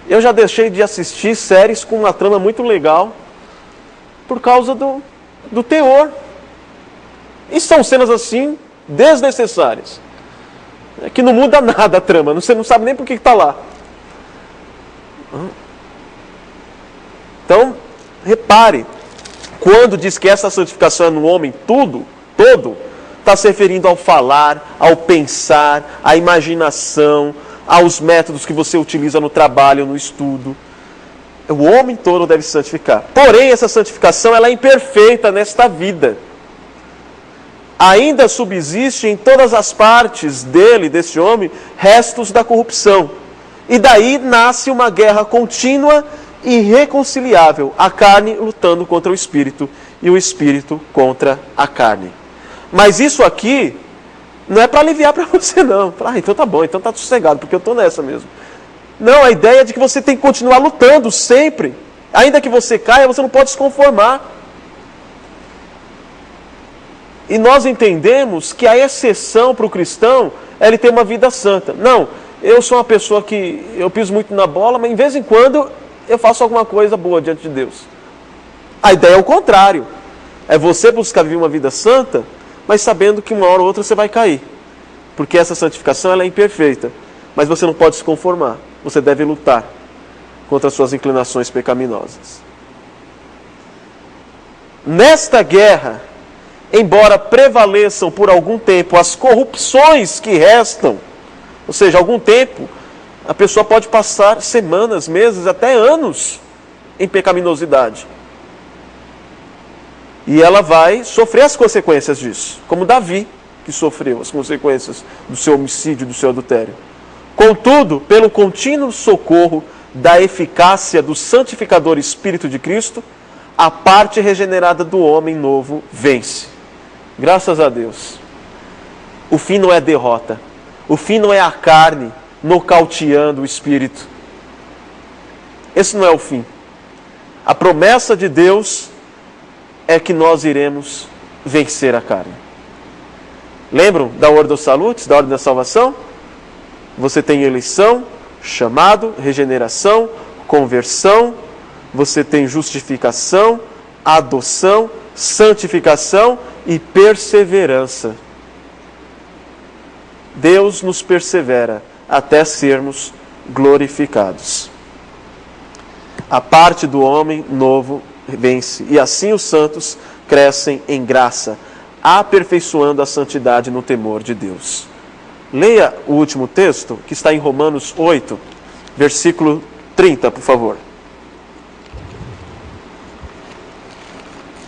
eu já deixei de assistir séries com uma trama muito legal por causa do teor. E são cenas assim, desnecessárias. Que não muda nada a trama, você não sabe nem por que está lá. Então, repare, quando diz que essa santificação é no homem todo, está se referindo ao falar, ao pensar, à imaginação, aos métodos que você utiliza no trabalho, no estudo. O homem todo deve se santificar. Porém, essa santificação ela é imperfeita nesta vida. Ainda subsiste em todas as partes dele, desse homem, restos da corrupção. E daí nasce uma guerra contínua e irreconciliável. A carne lutando contra o espírito e o espírito contra a carne. Mas isso aqui não é para aliviar para você não. Então tá bom, então tá sossegado, porque eu estou nessa mesmo. Não, a ideia é de que você tem que continuar lutando sempre. Ainda que você caia, você não pode se conformar. E nós entendemos que a exceção para o cristão é ele ter uma vida santa. Não, eu sou uma pessoa que eu piso muito na bola, mas de vez em quando eu faço alguma coisa boa diante de Deus. A ideia é o contrário. É você buscar viver uma vida santa, mas sabendo que uma hora ou outra você vai cair. Porque essa santificação ela é imperfeita. Mas você não pode se conformar. Você deve lutar contra as suas inclinações pecaminosas. Nesta guerra, embora prevaleçam por algum tempo as corrupções que restam, ou seja, algum tempo, a pessoa pode passar semanas, meses, até anos em pecaminosidade. E ela vai sofrer as consequências disso, como Davi, que sofreu as consequências do seu homicídio, do seu adultério. Contudo, pelo contínuo socorro da eficácia do santificador Espírito de Cristo, a parte regenerada do homem novo vence. Graças a Deus. O fim não é derrota. O fim não é a carne nocauteando o espírito. Esse não é o fim. A promessa de Deus é que nós iremos vencer a carne. Lembram da Ordo Salutis, da ordem da salvação? Você tem eleição, chamado, regeneração, conversão, você tem justificação, adoção, santificação e perseverança. Deus nos persevera até sermos glorificados. A parte do homem novo vence, e assim os santos crescem em graça, aperfeiçoando a santidade no temor de Deus. Leia o último texto, que está em Romanos 8, versículo 30, por favor.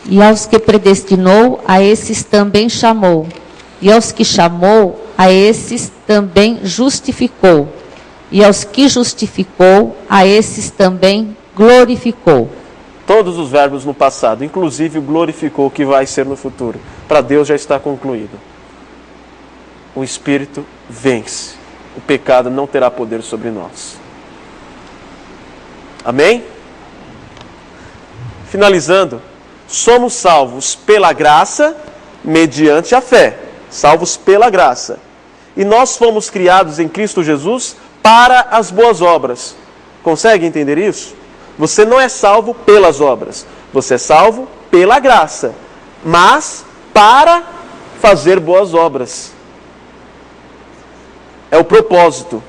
E aos que predestinou, a esses também chamou. E aos que chamou, a esses também justificou. E aos que justificou, a esses também glorificou. Todos os verbos no passado, inclusive o glorificou, que vai ser no futuro. Para Deus já está concluído. O Espírito vence. O pecado não terá poder sobre nós. Amém? Finalizando, somos salvos pela graça, mediante a fé. Salvos pela graça. E nós fomos criados em Cristo Jesus para as boas obras. Consegue entender isso? Você não é salvo pelas obras. Você é salvo pela graça. Mas para fazer boas obras. É o propósito.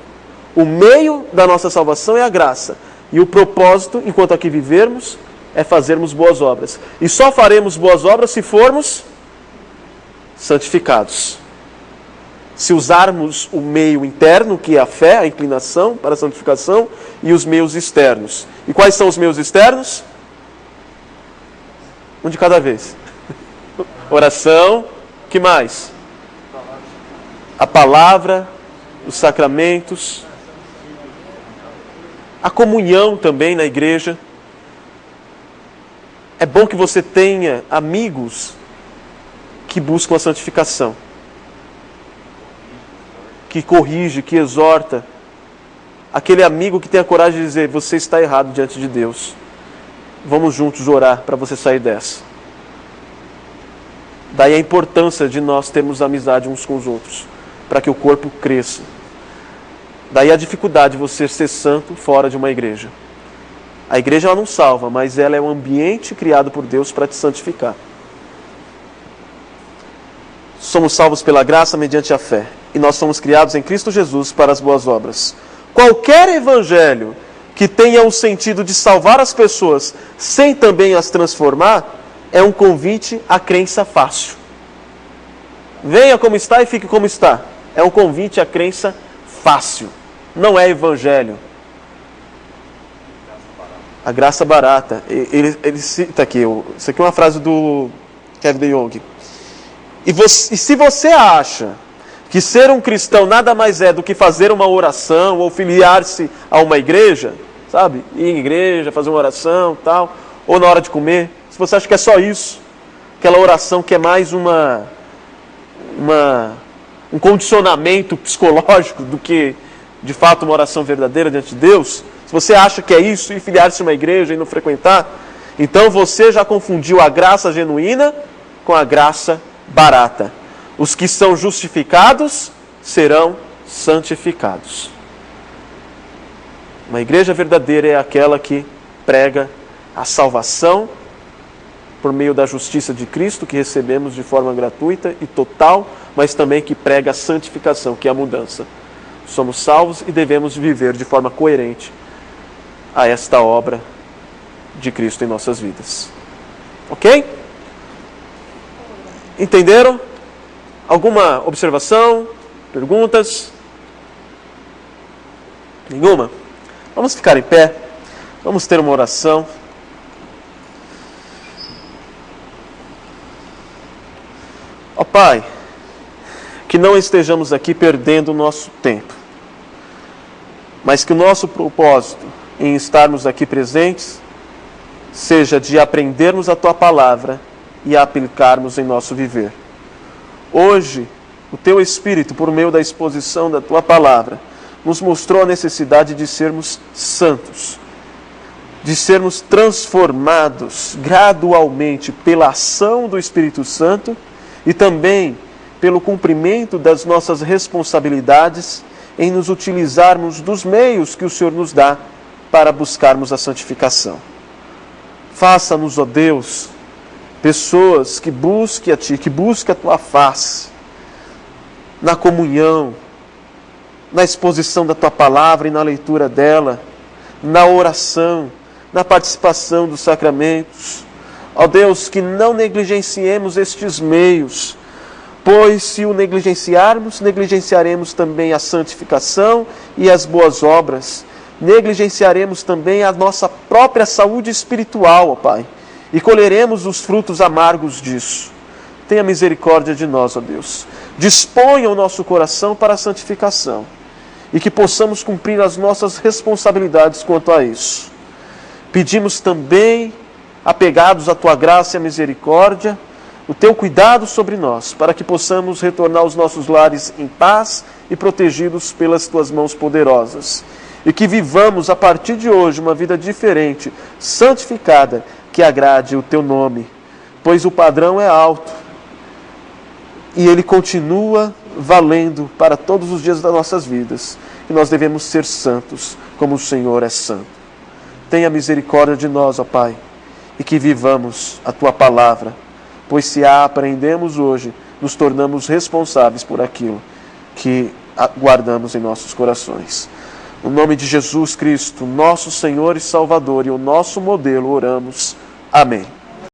O meio da nossa salvação é a graça. E o propósito, enquanto aqui vivermos, é fazermos boas obras. E só faremos boas obras se formos santificados. Se usarmos o meio interno, que é a fé, a inclinação para a santificação, e os meios externos. E quais são os meios externos? Um de cada vez. Oração, que mais? A palavra, os sacramentos, a comunhão também na igreja. É bom que você tenha amigos que buscam a santificação, que corrige, que exorta. Aquele amigo que tem a coragem de dizer: você está errado diante de Deus. Vamos juntos orar para você sair dessa. Daí a importância de nós termos amizade uns com os outros, para que o corpo cresça. Daí a dificuldade de você ser santo fora de uma igreja. A igreja ela não salva, mas ela é um ambiente criado por Deus para te santificar. Somos salvos pela graça mediante a fé. E nós somos criados em Cristo Jesus para as boas obras. Qualquer evangelho que tenha o sentido de salvar as pessoas sem também as transformar, é um convite à crença fácil. Venha como está e fique como está. É um convite à crença fácil. Não é evangelho. A graça barata. Ele cita aqui, isso aqui é uma frase do Kevin DeYoung. E se você acha que ser um cristão nada mais é do que fazer uma oração ou filiar-se a uma igreja, sabe? Ir em igreja, fazer uma oração, tal, ou na hora de comer, se você acha que é só isso, aquela oração que é mais um condicionamento psicológico do que de fato uma oração verdadeira diante de Deus, se você acha que é isso, ir filiar-se a uma igreja e não frequentar, então você já confundiu a graça genuína com a graça barata. Os que são justificados serão santificados. Uma igreja verdadeira é aquela que prega a salvação por meio da justiça de Cristo, que recebemos de forma gratuita e total, mas também que prega a santificação, que é a mudança. Somos salvos e devemos viver de forma coerente a esta obra de Cristo em nossas vidas. Ok? Entenderam? Alguma observação? Perguntas? Nenhuma? Vamos ficar em pé. Vamos ter uma oração. Ó Pai, que não estejamos aqui perdendo o nosso tempo, mas que o nosso propósito em estarmos aqui presentes seja de aprendermos a Tua Palavra e a aplicarmos em nosso viver. Hoje, o Teu Espírito, por meio da exposição da Tua Palavra, nos mostrou a necessidade de sermos santos, de sermos transformados gradualmente pela ação do Espírito Santo e também pelo cumprimento das nossas responsabilidades em nos utilizarmos dos meios que o Senhor nos dá para buscarmos a santificação. Faça-nos, ó Deus, pessoas que busquem a Ti, que busquem a Tua face, na comunhão, na exposição da Tua palavra e na leitura dela, na oração, na participação dos sacramentos. Ó Deus, que não negligenciemos estes meios, pois se o negligenciarmos, negligenciaremos também a santificação e as boas obras, negligenciaremos também a nossa própria saúde espiritual, ó Pai, e colheremos os frutos amargos disso. Tenha misericórdia de nós, ó Deus. Disponha o nosso coração para a santificação e que possamos cumprir as nossas responsabilidades quanto a isso. Pedimos também, apegados à Tua graça e à misericórdia, o Teu cuidado sobre nós, para que possamos retornar aos nossos lares em paz e protegidos pelas Tuas mãos poderosas. E que vivamos a partir de hoje uma vida diferente, santificada, que agrade o Teu nome, pois o padrão é alto e ele continua valendo para todos os dias das nossas vidas. E nós devemos ser santos, como o Senhor é santo. Tenha misericórdia de nós, ó Pai, e que vivamos a Tua palavra, pois se a aprendemos hoje, nos tornamos responsáveis por aquilo que guardamos em nossos corações. No nome de Jesus Cristo, nosso Senhor e Salvador e o nosso modelo, oramos. Amém.